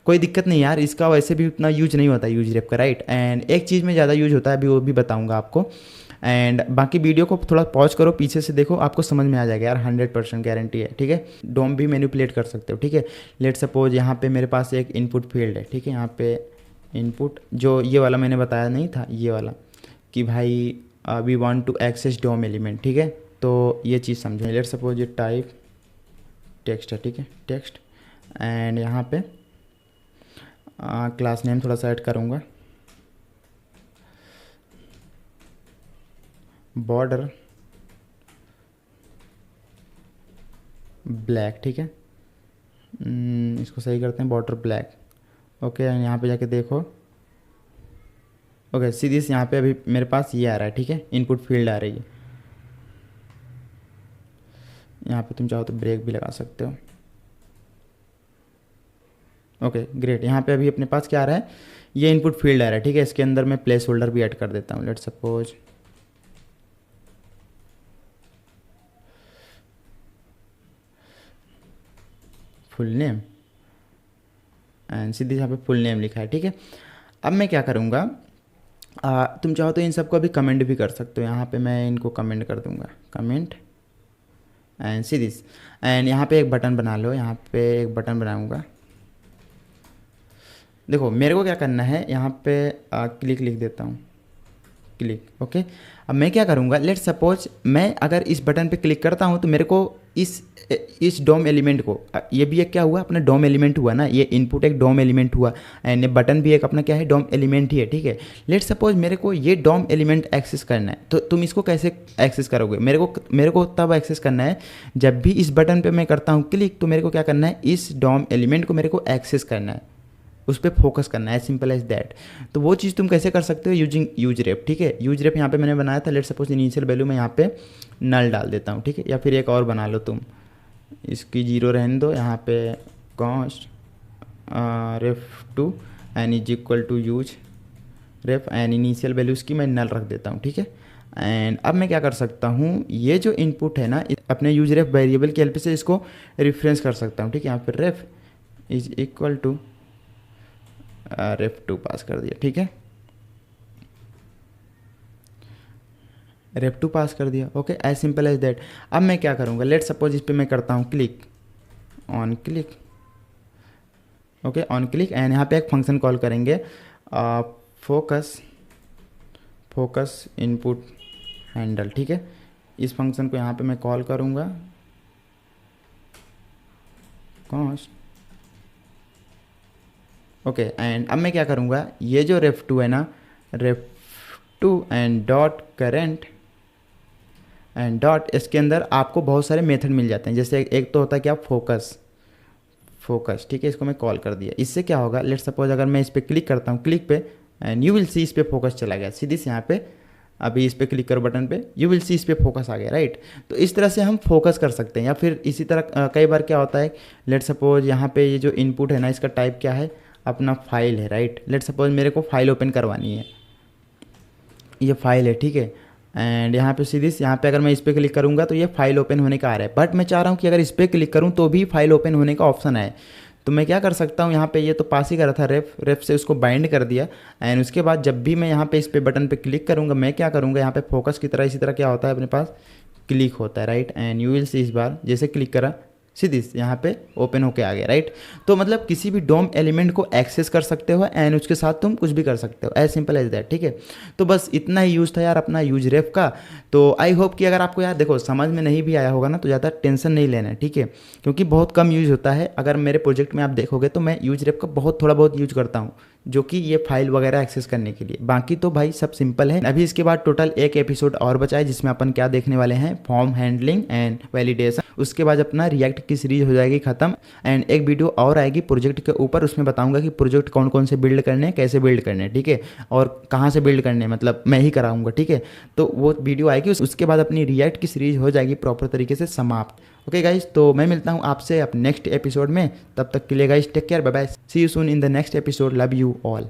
कोई दिक्कत नहीं यार, इसका वैसे भी उतना यूज नहीं होता यूज रेफ का, राइट। एंड एक चीज़ में ज़्यादा यूज होता है, अभी वो भी बताऊँगा आपको। एंड बाकी वीडियो को थोड़ा पॉज करो, पीछे से देखो, आपको समझ में आ जाएगा यार, 100% गारंटी है, ठीक है। डोम भी मैनिपुलेट कर सकते हो, ठीक है। लेट सपोज यहाँ पे मेरे पास एक इनपुट फील्ड है, ठीक है। यहाँ पे इनपुट जो ये वाला मैंने बताया नहीं था, ये वाला कि भाई we want to access DOM element, ठीक है। तो ये चीज़ समझें, लेट सपोज ये टाइप टेक्स्ट है, ठीक है, टेक्स्ट। एंड यहाँ पे क्लास नेम थोड़ा सा ऐड करूँगा, बॉर्डर ब्लैक, ठीक है। इसको सही करते हैं, बॉर्डर ब्लैक, ओके। यहाँ पे जाके देखो, ओके, सीधी से यहाँ पे अभी मेरे पास ये आ रहा है, ठीक है, इनपुट फील्ड आ रही है। यहाँ पे तुम चाहो तो ब्रेक भी लगा सकते हो, ओके ग्रेट। यहाँ पे अभी अपने पास क्या आ रहा है, ये इनपुट फील्ड आ रहा है, ठीक है। इसके अंदर मैं प्लेस होल्डर भी ऐड कर देता हूँ, let suppose full name, and सीधी यहाँ पे फुल नेम लिखा है, ठीक है। अब मैं क्या करूँगा, तुम चाहो तो इन सबको अभी कमेंट भी कर सकते हो। यहाँ पे मैं इनको कमेंट कर दूँगा, comment and see this. And यहाँ पे एक बटन बना लो, यहाँ पे एक बटन बनाऊँगा। देखो मेरे को क्या करना है, यहाँ पे क्लिक लिख देता हूँ, क्लिक। ओके, अब मैं क्या करूँगा, लेट्स सपोज मैं अगर इस बटन पे क्लिक करता हूँ तो मेरे को इस डोम एलिमेंट को, ये भी एक क्या हुआ, अपना डोम एलिमेंट हुआ ना, ये इनपुट एक डोम एलिमेंट हुआ एंड ये बटन भी एक अपना क्या है, डोम एलिमेंट ही है, ठीक है। लेट्स सपोज मेरे को ये डोम एलिमेंट एक्सेस करना है, तो तुम इसको कैसे एक्सेस करोगे, मेरे को तब एक्सेस करना है जब भी इस बटन पे मैं करता हूँ क्लिक, तो मेरे को क्या करना है, इस डोम एलिमेंट को मेरे को एक्सेस करना है, उस पर फोकस करना है, सिंपल एज दैट। तो वो चीज़ तुम कैसे कर सकते हो, यूजिंग यूज रेप, ठीक है। यूज रेप यहाँ पे मैंने बनाया था, लेट सपोज इनिशियल वैल्यू मैं यहाँ पे नल डाल देता हूँ, ठीक है। या फिर एक और बना लो तुम, इसकी 0 रहने दो, यहाँ पे const ref to n is equal to use ref and initial value इसकी मैं नल रख देता हूँ, ठीक है। एंड अब मैं क्या कर सकता हूँ, ये जो इनपुट है ना, अपने यूज रेफ वेरिएबल की हेल्प से इसको रेफरेंस कर सकता हूँ, ठीक है। यहाँ पे ref is equal to ref two pass कर दिया, ठीक है, रेफ टू पास कर दिया। Okay, as simple as that. अब मैं क्या करूँगा, लेट सपोज इस पर मैं करता हूँ click, on click, okay, on click and यहाँ पे एक फंक्शन कॉल करेंगे, फोकस इनपुट हैंडल, ठीक है। इस फंक्शन को यहाँ पे मैं कॉल करूँगा, कॉस्ट, ओके। एंड अब मैं क्या करूँगा, ये जो रेफ टू है ना, ref two and dot current and dot, इसके अंदर आपको बहुत सारे मेथड मिल जाते हैं, जैसे एक तो होता है क्या, फोकस, ठीक है। इसको मैं कॉल कर दिया, इससे क्या होगा, लेट सपोज अगर मैं इस पर क्लिक करता हूँ क्लिक पे एंड यू विल सी इस पर फोकस चला गया सीधी से यहाँ पे, अभी इस पर क्लिक करो बटन पे, यू विल सी इस पर फोकस आ गया, राइट। तो इस तरह से हम फोकस कर सकते हैं। या फिर इसी तरह कई बार क्या होता है, लेट सपोज यहाँ पे ये जो इनपुट है ना, इसका टाइप क्या है, अपना फाइल है, राइट। लेट सपोज मेरे को फाइल ओपन करवानी है, ये फाइल है, ठीक है। एंड यहाँ पे सीधी यहाँ पे अगर मैं इस पर क्लिक करूँगा तो ये फाइल ओपन होने का आ रहा है, बट मैं चाह रहा हूँ कि अगर इस पर क्लिक करूँ तो भी फाइल ओपन होने का ऑप्शन आए। तो मैं क्या कर सकता हूँ, यहाँ पे ये तो पास ही करा था, रेफ से उसको बाइंड कर दिया एंड उसके बाद जब भी मैं यहाँ पे इस पे बटन पे क्लिक करूँगा, मैं क्या करूँगा, यहाँ पे फोकस की तरह इसी तरह क्या होता है, अपने पास क्लिक होता है, राइट। एंड यू विल सी, इस बार जैसे क्लिक करा सीधी यहाँ पे ओपन होके आ गया, राइट। तो मतलब किसी भी डोम एलिमेंट को एक्सेस कर सकते हो एंड उसके साथ तुम कुछ भी कर सकते हो, एज सिंपल एज दैट, ठीक है। तो बस इतना ही यूज़ था यार अपना यूज रेफ का। तो आई होप कि अगर आपको यार देखो समझ में नहीं भी आया होगा ना, तो ज़्यादा टेंशन नहीं लेना है, ठीक है, क्योंकि बहुत कम यूज़ होता है। अगर मेरे प्रोजेक्ट में आप देखोगे तो मैं यूज रेफ का थोड़ा बहुत यूज करता हूँ, जो कि ये फाइल वगैरह एक्सेस करने के लिए। बाकी तो भाई सब सिंपल है। अभी इसके बाद टोटल एक एपिसोड और बचा है, जिसमें अपन क्या देखने वाले हैं, फॉर्म हैंडलिंग एंड वैलिडेशन। उसके बाद अपना रिएक्ट की सीरीज हो जाएगी खत्म एंड एक वीडियो और आएगी प्रोजेक्ट के ऊपर, उसमें बताऊंगा कि प्रोजेक्ट कौन कौन से बिल्ड करने हैं, कैसे बिल्ड करने हैं, ठीक है, और कहाँ से बिल्ड करने हैं, मतलब मैं ही कराऊंगा, ठीक है। तो वो वीडियो आएगी, उसके बाद अपनी रिएक्ट की सीरीज हो जाएगी प्रॉपर तरीके से समाप्त। ओके गाइज, तो मैं मिलता हूँ आपसे अब नेक्स्ट एपिसोड में, तब तक के लिए guys take care, bye bye, see you soon in the next episode, love you all.